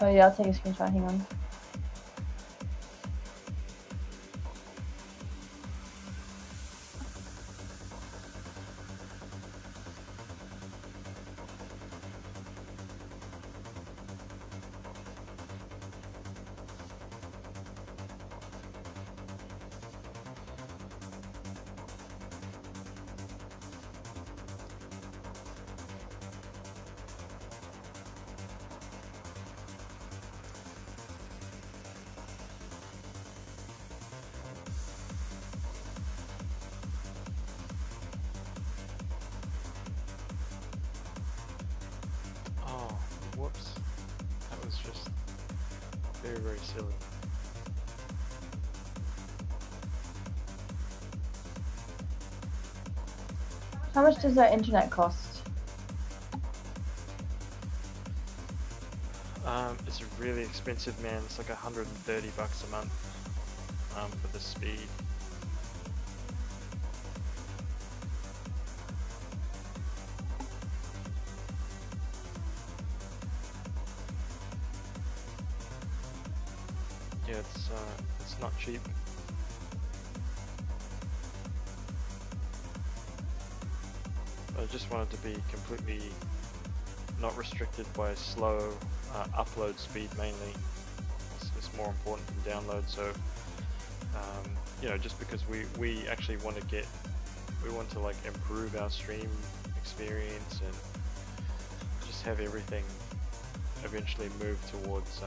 Oh yeah, I'll take a screenshot, hang on. Whoops. That was just very, very silly. How much does that internet cost? It's really expensive, man. It's like $130 a month for the speed. Yeah, it's not cheap. I just wanted to be completely not restricted by slow upload speed mainly. It's more important than download. So you know, just because we actually want to like improve our stream experience and just have everything eventually move towards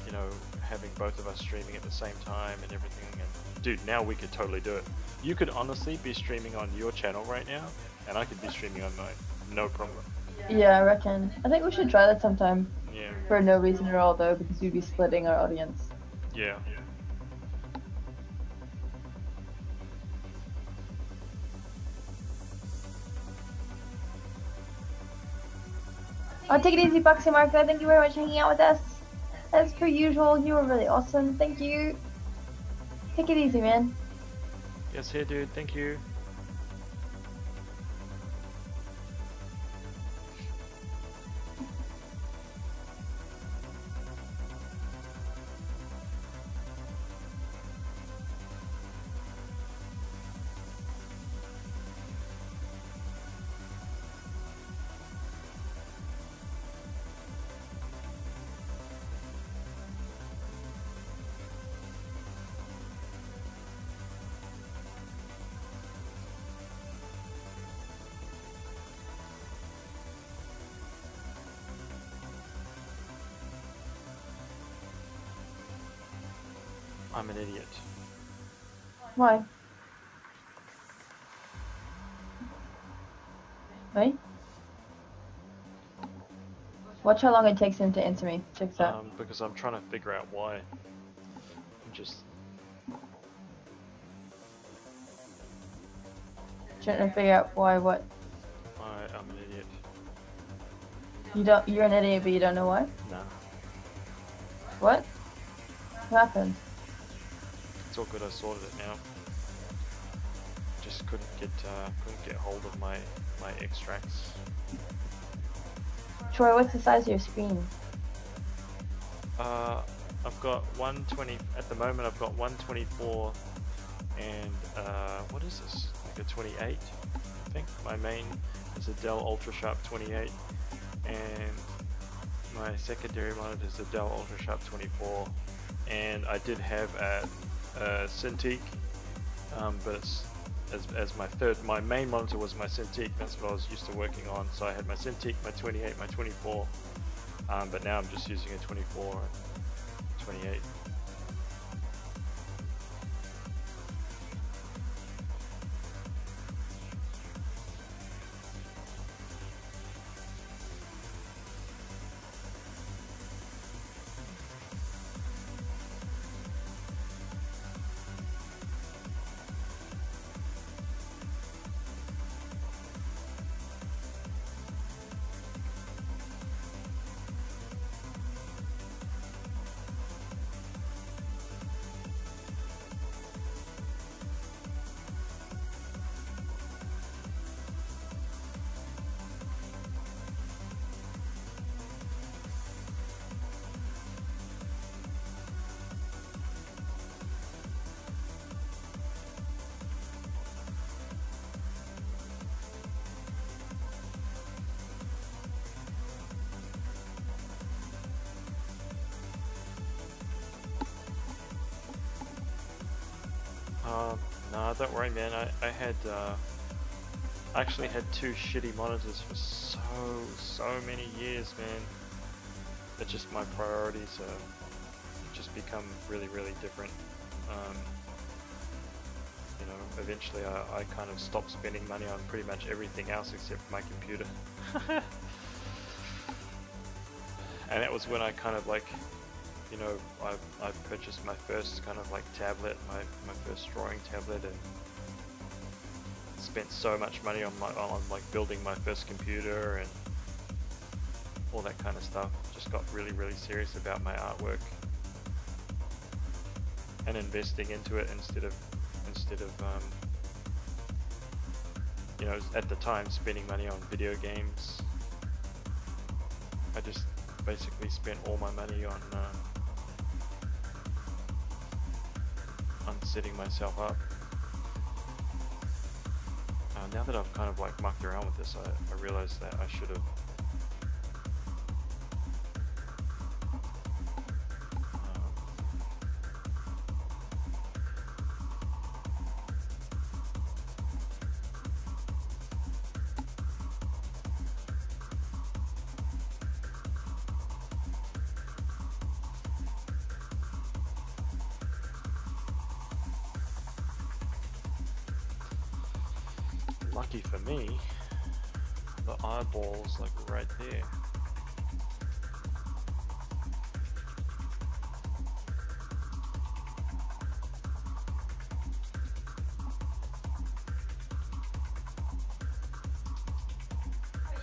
you know, having both of us streaming at the same time and everything. And dude, now we could totally do it. You could honestly be streaming on your channel right now, and I could be streaming on mine. No problem. Yeah, I reckon. I think we should try that sometime. Yeah. For no reason at all, though, because we'd be splitting our audience. Yeah. Oh, take it easy, Boxy Marco. Thank you very much for hanging out with us. As per usual, you were really awesome. Thank you. Take it easy, man. Yes, here, dude. Thank you. I'm an idiot. Why? Right? Watch how long it takes him to answer me. Check this out. Because I'm trying to figure out why. I'm just... Trying to figure out why what? I'm an idiot. You're an idiot, but you don't know why? Nah. What? What happened? It's all good, I sorted it now. Just couldn't get hold of my extracts. Troy, what's the size of your screen? I've got 120 at the moment. I've got 124 and what is this? Like a 28, I think. My main is a Dell Ultra Sharp 28, and my secondary monitor is a Dell Ultra Sharp 24. And I did have a Cintiq, but it's as my main monitor was my Cintiq. That's what I was used to working on. So I had my Cintiq, my 28, my 24, but now I'm just using a 24 and 28. No, don't worry, man. I had I actually had two shitty monitors for so many years, man. It's just my priorities just become really different. You know, eventually I kind of stopped spending money on pretty much everything else except my computer. And that was when I kind of like, you know, I purchased my first kind of like tablet, my first drawing tablet, and spent so much money on like building my first computer and all that kind of stuff. Just got really serious about my artwork and investing into it instead of you know, at the time spending money on video games. I just basically spent all my money on setting myself up. Now that I've kind of like mucked around with this, I realized that I should have lucky for me, the eyeball's like right there.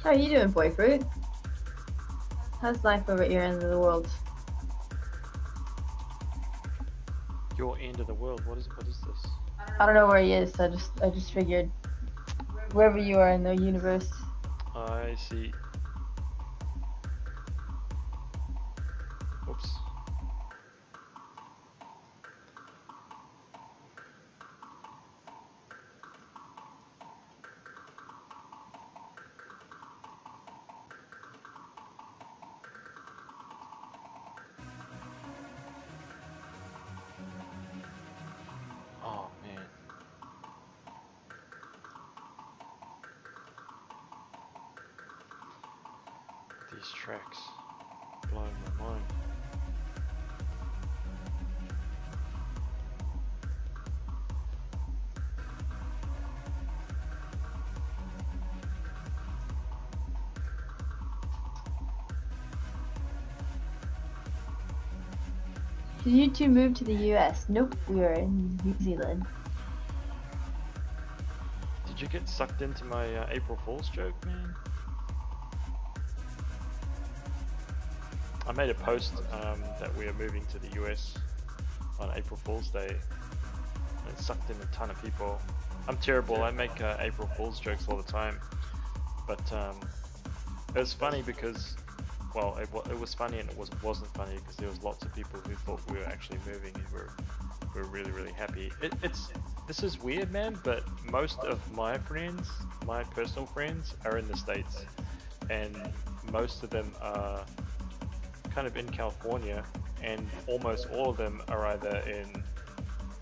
How are you doing, boy fruit? How's life over at your end of the world? Your end of the world? What is this? I don't know where he is. I just figured wherever you are in the universe. I see. Oops. Oh man. These tracks blowing my mind. Did you two move to the US? Nope, we are in New Zealand. Did you get sucked into my April Fool's joke, man? I made a post that we are moving to the US on April Fool's Day, and it sucked in a ton of people. I'm terrible, I make April Fool's jokes all the time, but it was funny because, well, it was funny and it wasn't funny because there was lots of people who thought we were actually moving and we're really happy. This is weird, man, but most of my friends, my personal friends, are in the States, and most of them are kind of in California, and almost all of them are either in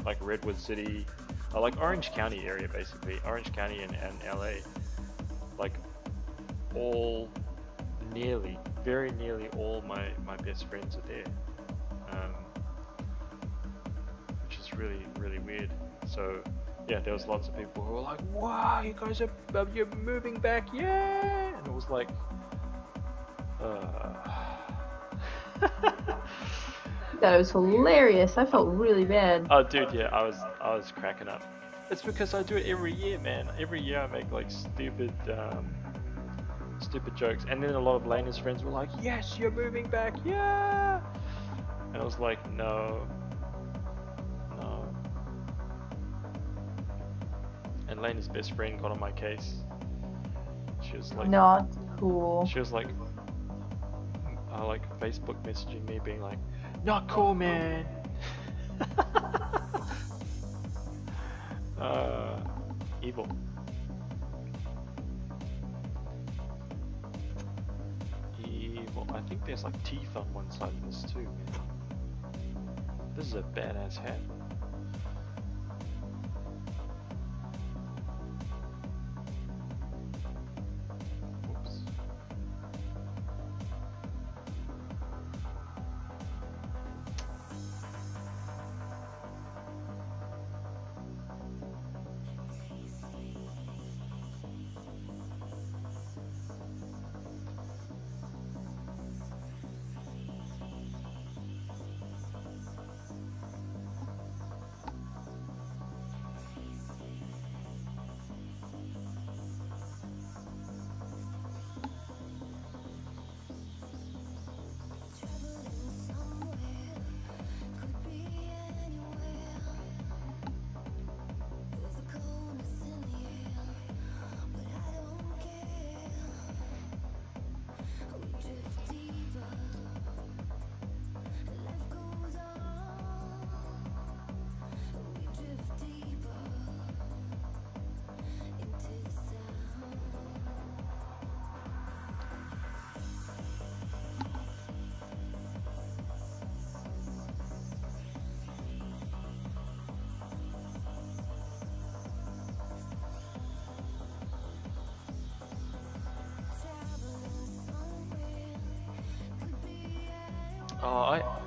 like Redwood City or like Orange County area, basically Orange County and LA. Like all very nearly all my best friends are there, which is really weird. So yeah, there was lots of people who were like, wow, you guys you're moving back, yeah, and it was like That was hilarious. I felt really bad. oh dude, yeah, I was cracking up. It's because I do it every year, man. Every year I make like stupid jokes, and then a lot of Layna's friends were like, yes, you're moving back, yeah, and I was like, no. And Layna's best friend got on my case. She was like, not cool. she was like Facebook messaging me being like, not cool, man. Evil. I think there's like teeth on one side of this too, man. This is a badass hat.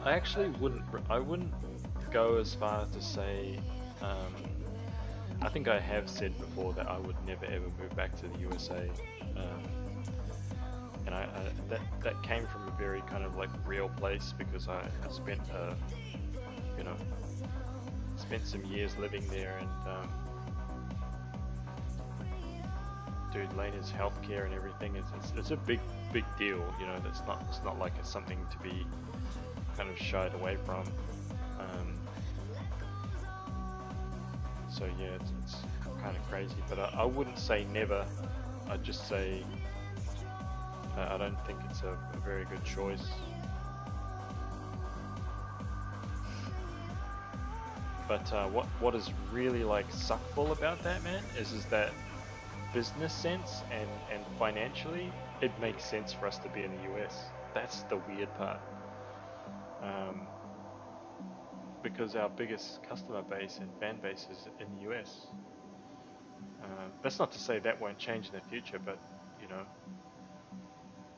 I actually wouldn't. I wouldn't go as far to say. I think I have said before that I would never ever move back to the USA, and that came from a very kind of like real place, because I spent you know, spent some years living there, and dude, Layna's healthcare and everything it's a big deal, you know. It's not like it's something to be kind of shied away from. So yeah, it's kind of crazy, but I wouldn't say never. I'd just say I don't think it's a very good choice. But what is really like suckful about that, man, is that business sense and financially, it makes sense for us to be in the US. That's the weird part. Because our biggest customer base and fan base is in the US. That's not to say that won't change in the future, but you know,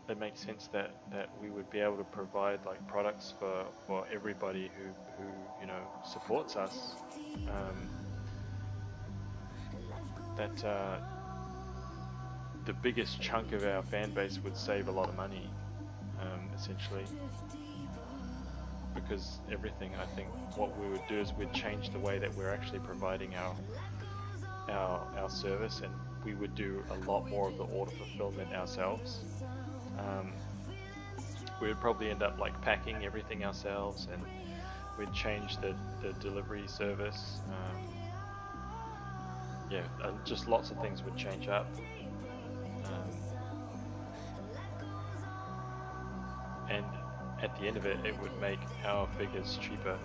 it makes sense that we would be able to provide like products for everybody who you know supports us. That the biggest chunk of our fan base would save a lot of money, essentially. Because everything, I think, what we would do is we'd change the way that we're actually providing our service, and we would do a lot more of the order fulfillment ourselves. We would probably end up like packing everything ourselves, and we'd change the delivery service. Yeah, just lots of things would change up. And at the end of it, it would make our figures cheaper,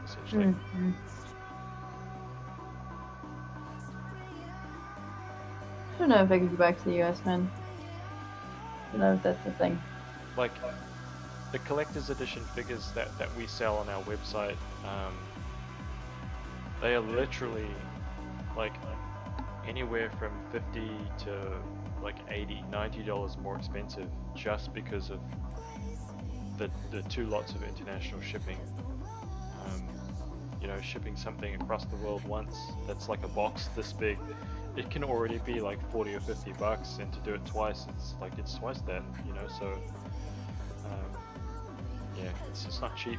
essentially. Mm-hmm. I don't know if I could go back to the US, man. I don't know if that's the thing. Like, the collector's edition figures that we sell on our website, they are literally like anywhere from $50 to like $80, $90 more expensive, just because of the 2 lots of international shipping. You know, shipping something across the world once that's like a box this big, it can already be like 40 or 50 bucks, and to do it twice, it's twice that, you know. So yeah, it's just not cheap.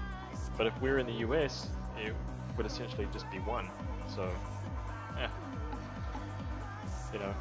But if we're in the US, it would essentially just be one. So yeah, you know.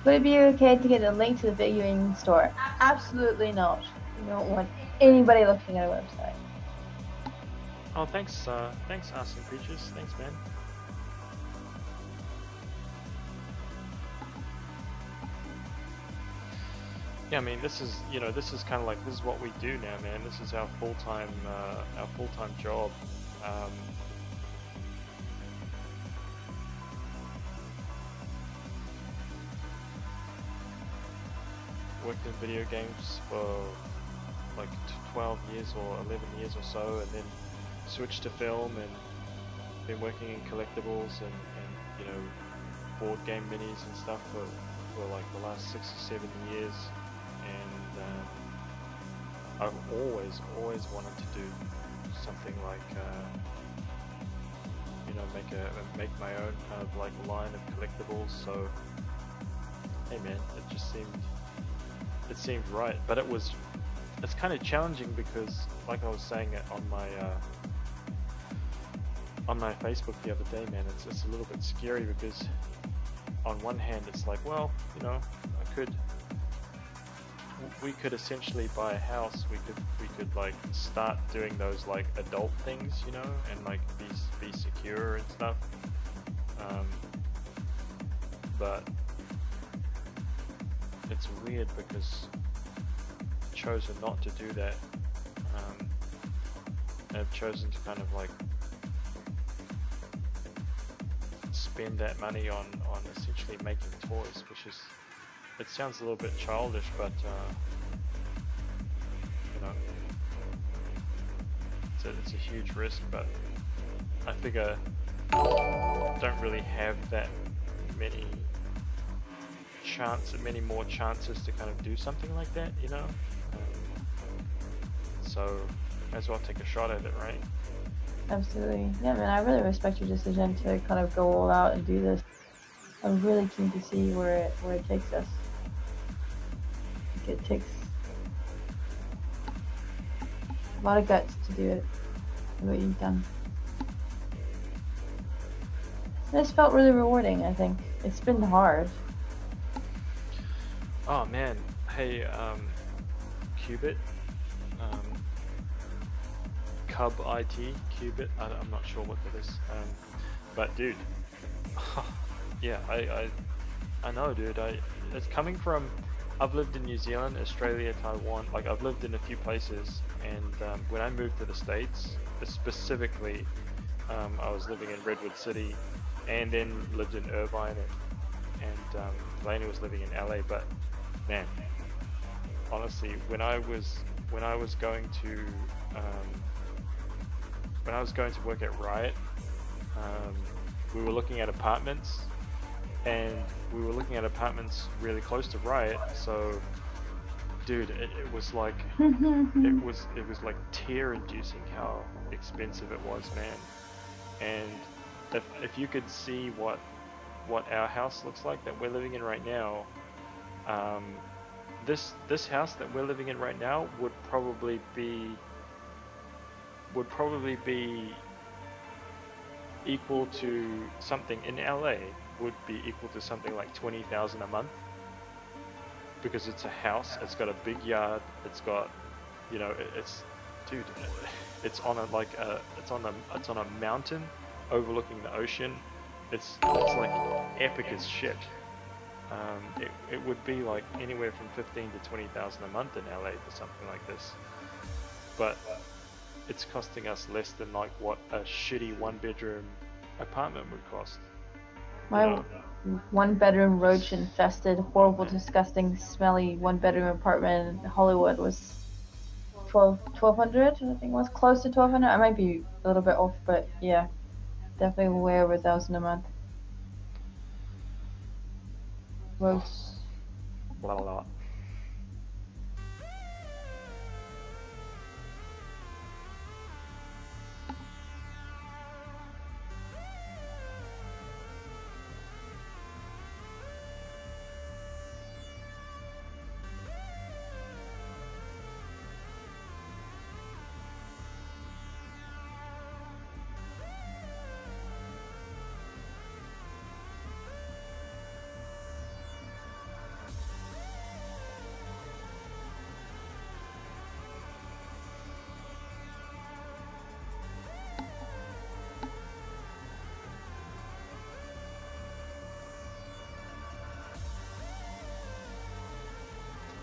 Would it be okay to get a link to the figurine store? Absolutely not. We don't want anybody looking at our website. Oh, thanks, Awesome Creatures. Thanks, man. Yeah, I mean, this is, you know, this is kind of like, this is what we do now, man. This is our full-time job. Worked in video games for like 12 years or 11 years or so, and then switched to film, and been working in collectibles and you know, board game minis and stuff for like the last 6 or 7 years. And I've always wanted to do something like you know, make my own kind of like line of collectibles. So hey man, it seemed right, but it was it's kind of challenging because, like I was saying it on my Facebook the other day, man, it's a little bit scary because on one hand it's like, well, you know, we could essentially buy a house, we could like start doing those like adult things, you know, and like be secure and stuff. But it's weird because I've chosen not to do that. And I've chosen to kind of like spend that money on essentially making toys, which is, it sounds a little bit childish, but you know, it's a huge risk. But I figure I don't really have that many more chances to kind of do something like that, you know. So might as well take a shot at it, right? Absolutely. Yeah, man, I really respect your decision to kind of go all out and do this. I'm really keen to see where it takes us. It takes a lot of guts to do it, what you've done. This felt really rewarding, I think. It's been hard. Oh man, hey, Qubit, Cub IT, Qubit, I'm not sure what that is, but dude, yeah, I know, dude, it's coming from, I've lived in New Zealand, Australia, Taiwan, like I've lived in a few places, and when I moved to the States, specifically, I was living in Redwood City, and then lived in Irvine, and Layna was living in LA, but man, honestly, when I was going to work at Riot, we were looking at apartments, and we were looking at apartments really close to Riot. So, dude, it was like it was like tear-inducing how expensive it was, man. And if you could see what our house looks like that we're living in right now. This house that we're living in right now would probably be equal to something in LA, would be equal to something like 20,000 a month, because it's a house, it's got a big yard, it's got, you know, it's on a mountain overlooking the ocean. It's like epic as shit. It would be like anywhere from 15 to 20,000 a month in LA for something like this, but it's costing us less than like what a shitty one-bedroom apartment would cost. My one-bedroom roach-infested, horrible, disgusting, smelly one-bedroom apartment in Hollywood was $1,200. I think it was close to $1,200. I might be a little bit off, but yeah, definitely way over $1,000 a month. Gross. Blah, blah, blah.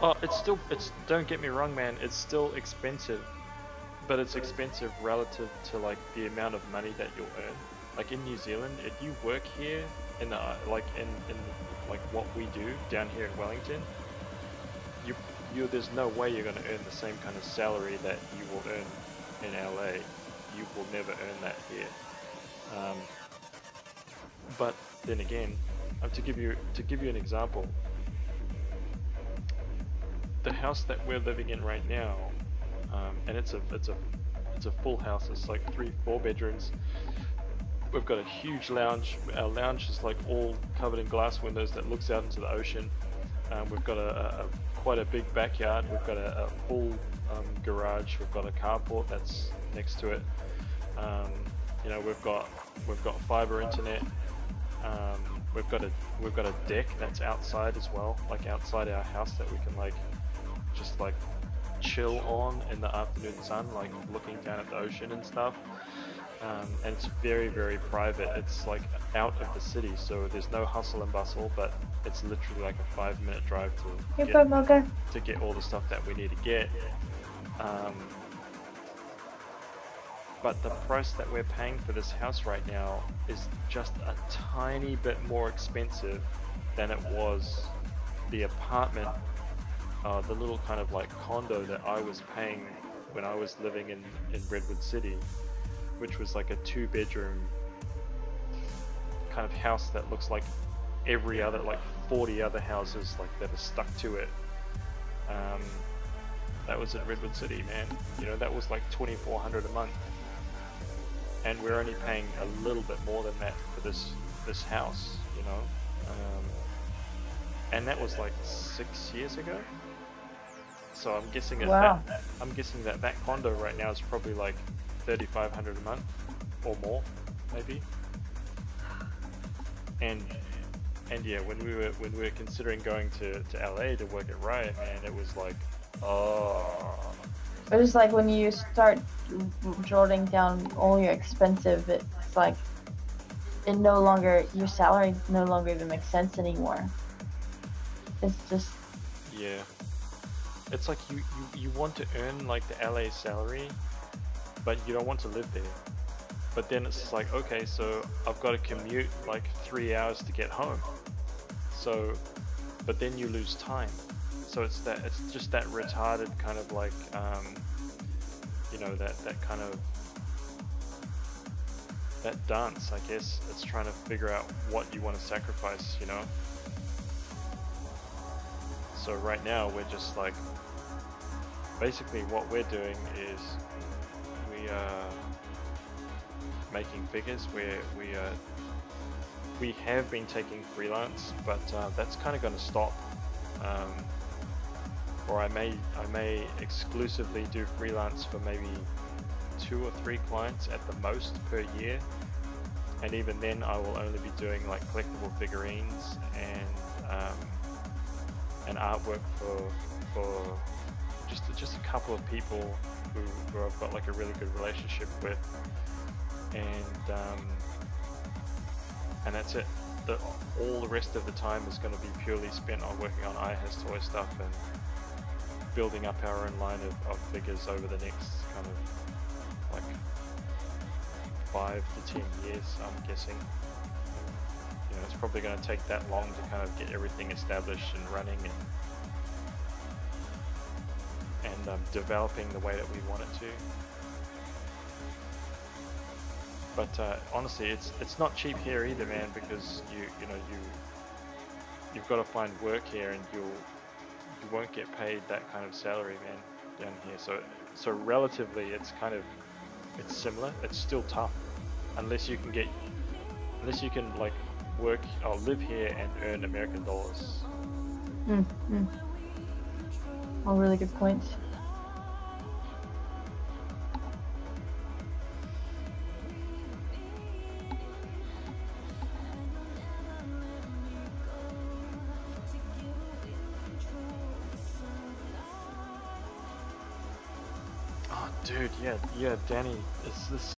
Oh, don't get me wrong, man, it's still expensive, but it's expensive relative to like the amount of money that you'll earn. Like in New Zealand, if you work here in the, like in like what we do down here in Wellington, there's no way you're going to earn the same kind of salary that you will earn in LA. You will never earn that here. But then again, to give you an example, the house that we're living in right now, and it's a full house. It's like 3-4 bedrooms. We've got a huge lounge. Our lounge is like all covered in glass windows that looks out into the ocean. We've got quite a big backyard. We've got a full garage. We've got a carport that's next to it. You know, we've got fiber internet. We've got a deck that's outside as well, like outside our house, that we can like just like chill on in the afternoon sun, like looking down at the ocean and stuff. And it's very, very private. It's like out of the city, so there's no hustle and bustle, but it's literally like a 5-minute drive to get all the stuff that we need to get. But the price that we're paying for this house right now is just a tiny bit more expensive than it was the apartment, the little kind of like condo that I was paying when I was living in Redwood City, which was like a 2-bedroom kind of house that looks like every other, like 40 other houses like that are stuck to it. That was in Redwood City, man. You know, that was like $2,400 a month. And we're only paying a little bit more than that for this house, you know. And that was like 6 years ago. So I'm guessing that condo right now is probably like $3,500 a month or more, maybe. And yeah, when we were considering going to LA to work at Riot, man, it was like, oh. But it's like when you start jotting down all your expensive, it's like your salary no longer even makes sense anymore. It's just, yeah. It's like you want to earn like the LA salary, but you don't want to live there. But then it's like, okay, so I've got to commute like 3 hours to get home. So, but then you lose time. So it's just that retarded kind of like, you know, that kind of, that dance, I guess. It's trying to figure out what you want to sacrifice, you know. So right now we're just like, basically what we're doing is we are making figures. We have been taking freelance, but that's kind of going to stop. Or I may exclusively do freelance for maybe 2 or 3 clients at the most per year, and even then I will only be doing like collectible figurines and artwork for just a couple of people who I've got like a really good relationship with, and that's it. All the rest of the time is going to be purely spent on working on IHaztoys stuff and building up our own line of figures over the next kind of like 5 to 10 years, I'm guessing. You know, it's probably going to take that long to kind of get everything established and running and developing the way that we want it to. But honestly, it's not cheap here either, man, because you've got to find work here, and you won't get paid that kind of salary, man, down here. So relatively, it's similar. It's still tough, unless you can like work or live here and earn American dollars. All really good points. Oh, dude, yeah, Danny, is this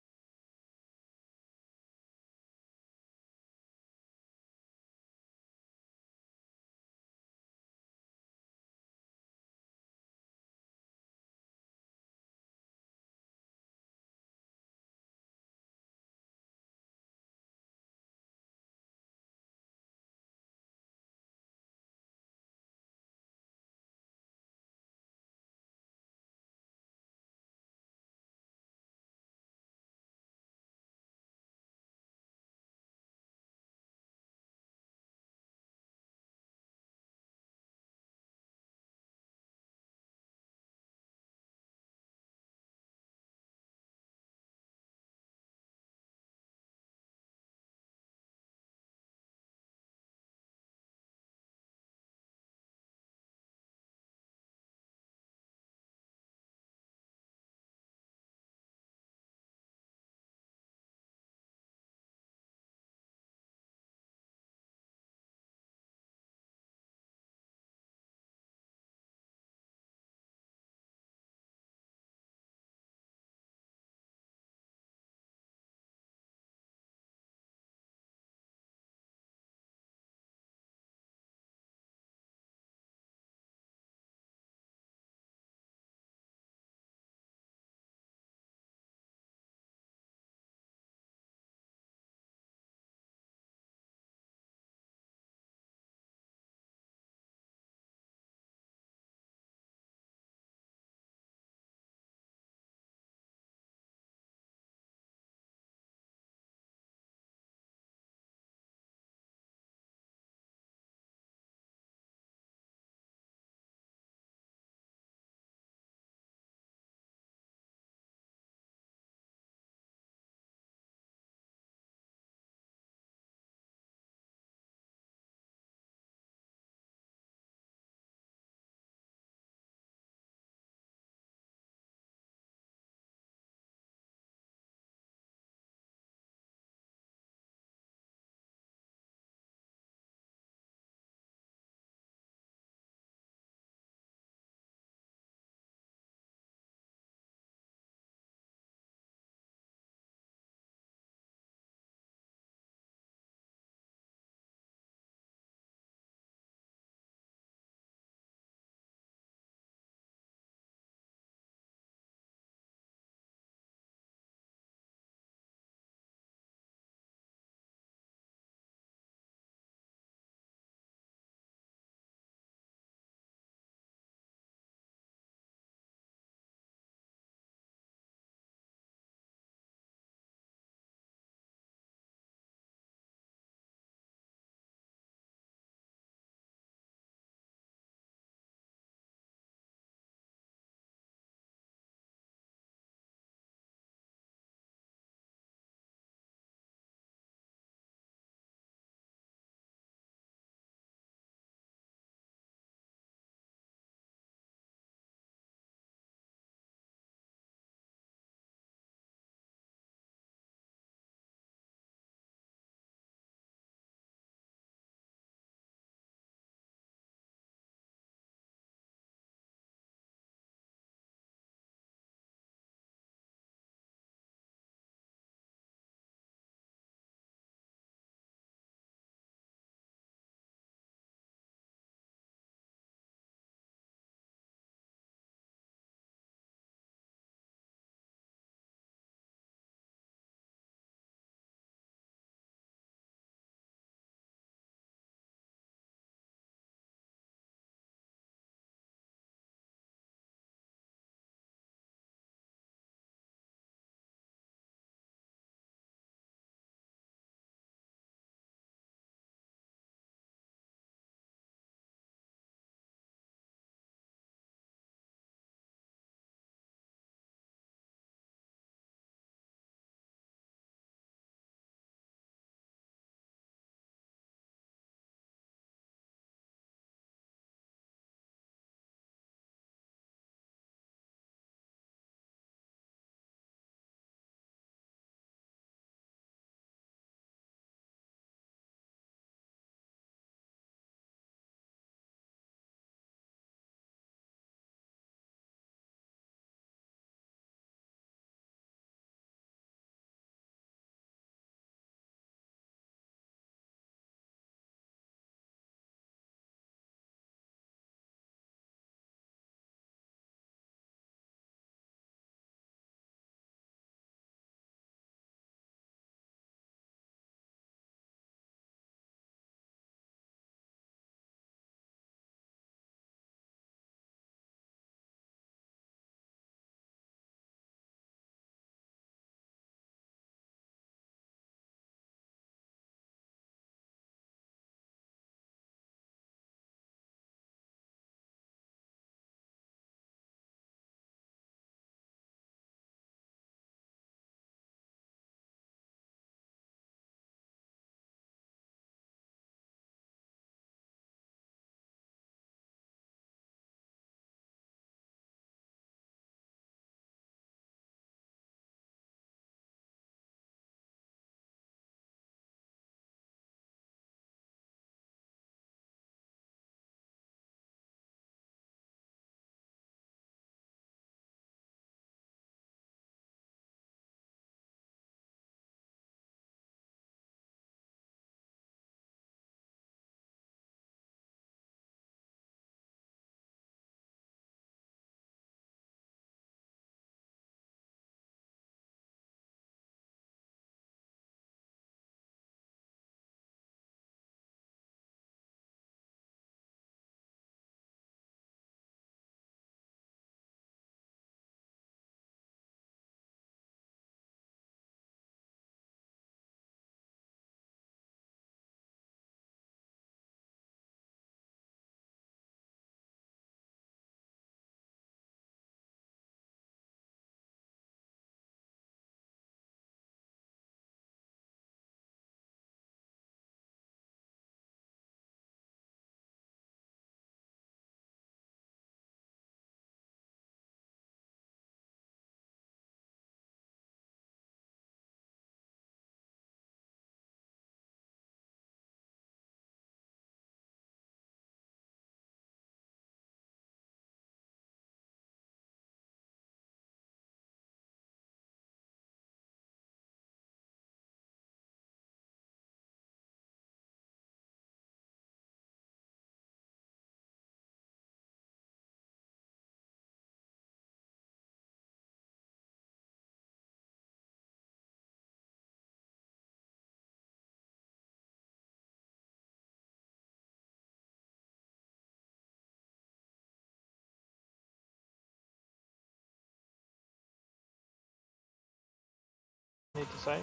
need to say?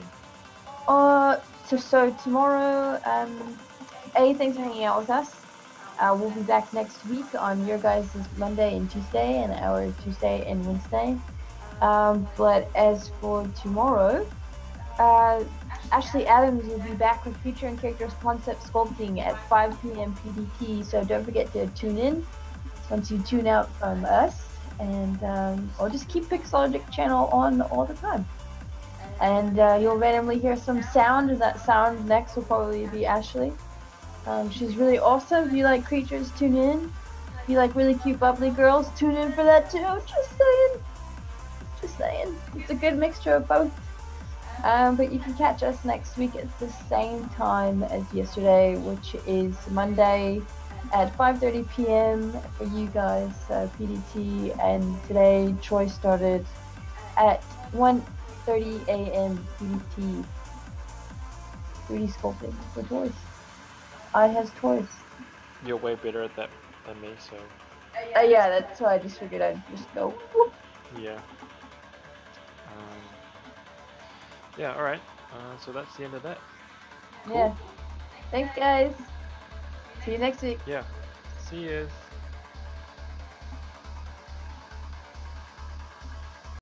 So tomorrow, thanks for hanging out with us. We'll be back next week on your guys' Monday and Tuesday and our Tuesday and Wednesday. But as for tomorrow, Ashley Adams will be back with Future and Characters Concept Sculpting at 5 p.m. PDT. So don't forget to tune in once you tune out from us, and or just keep Pixologic channel on all the time. And you'll randomly hear some sound, and that sound next will probably be Ashley. She's really awesome. If you like creatures, tune in. If you like really cute bubbly girls, tune in for that too. Just saying. Just saying. It's a good mixture of both. But you can catch us next week at the same time as yesterday, which is Monday at 5:30 p.m. for you guys, PDT. And today, Troy started at 1:30 a.m. PDT. 3D sculpting for toys. IHaztoys. You're way better at that than me, so. Yeah, that's why I just figured I'd just go. Whoop. Yeah. Yeah, alright. So that's the end of that. Cool. Yeah. Thanks, guys. See you next week. Yeah. See you.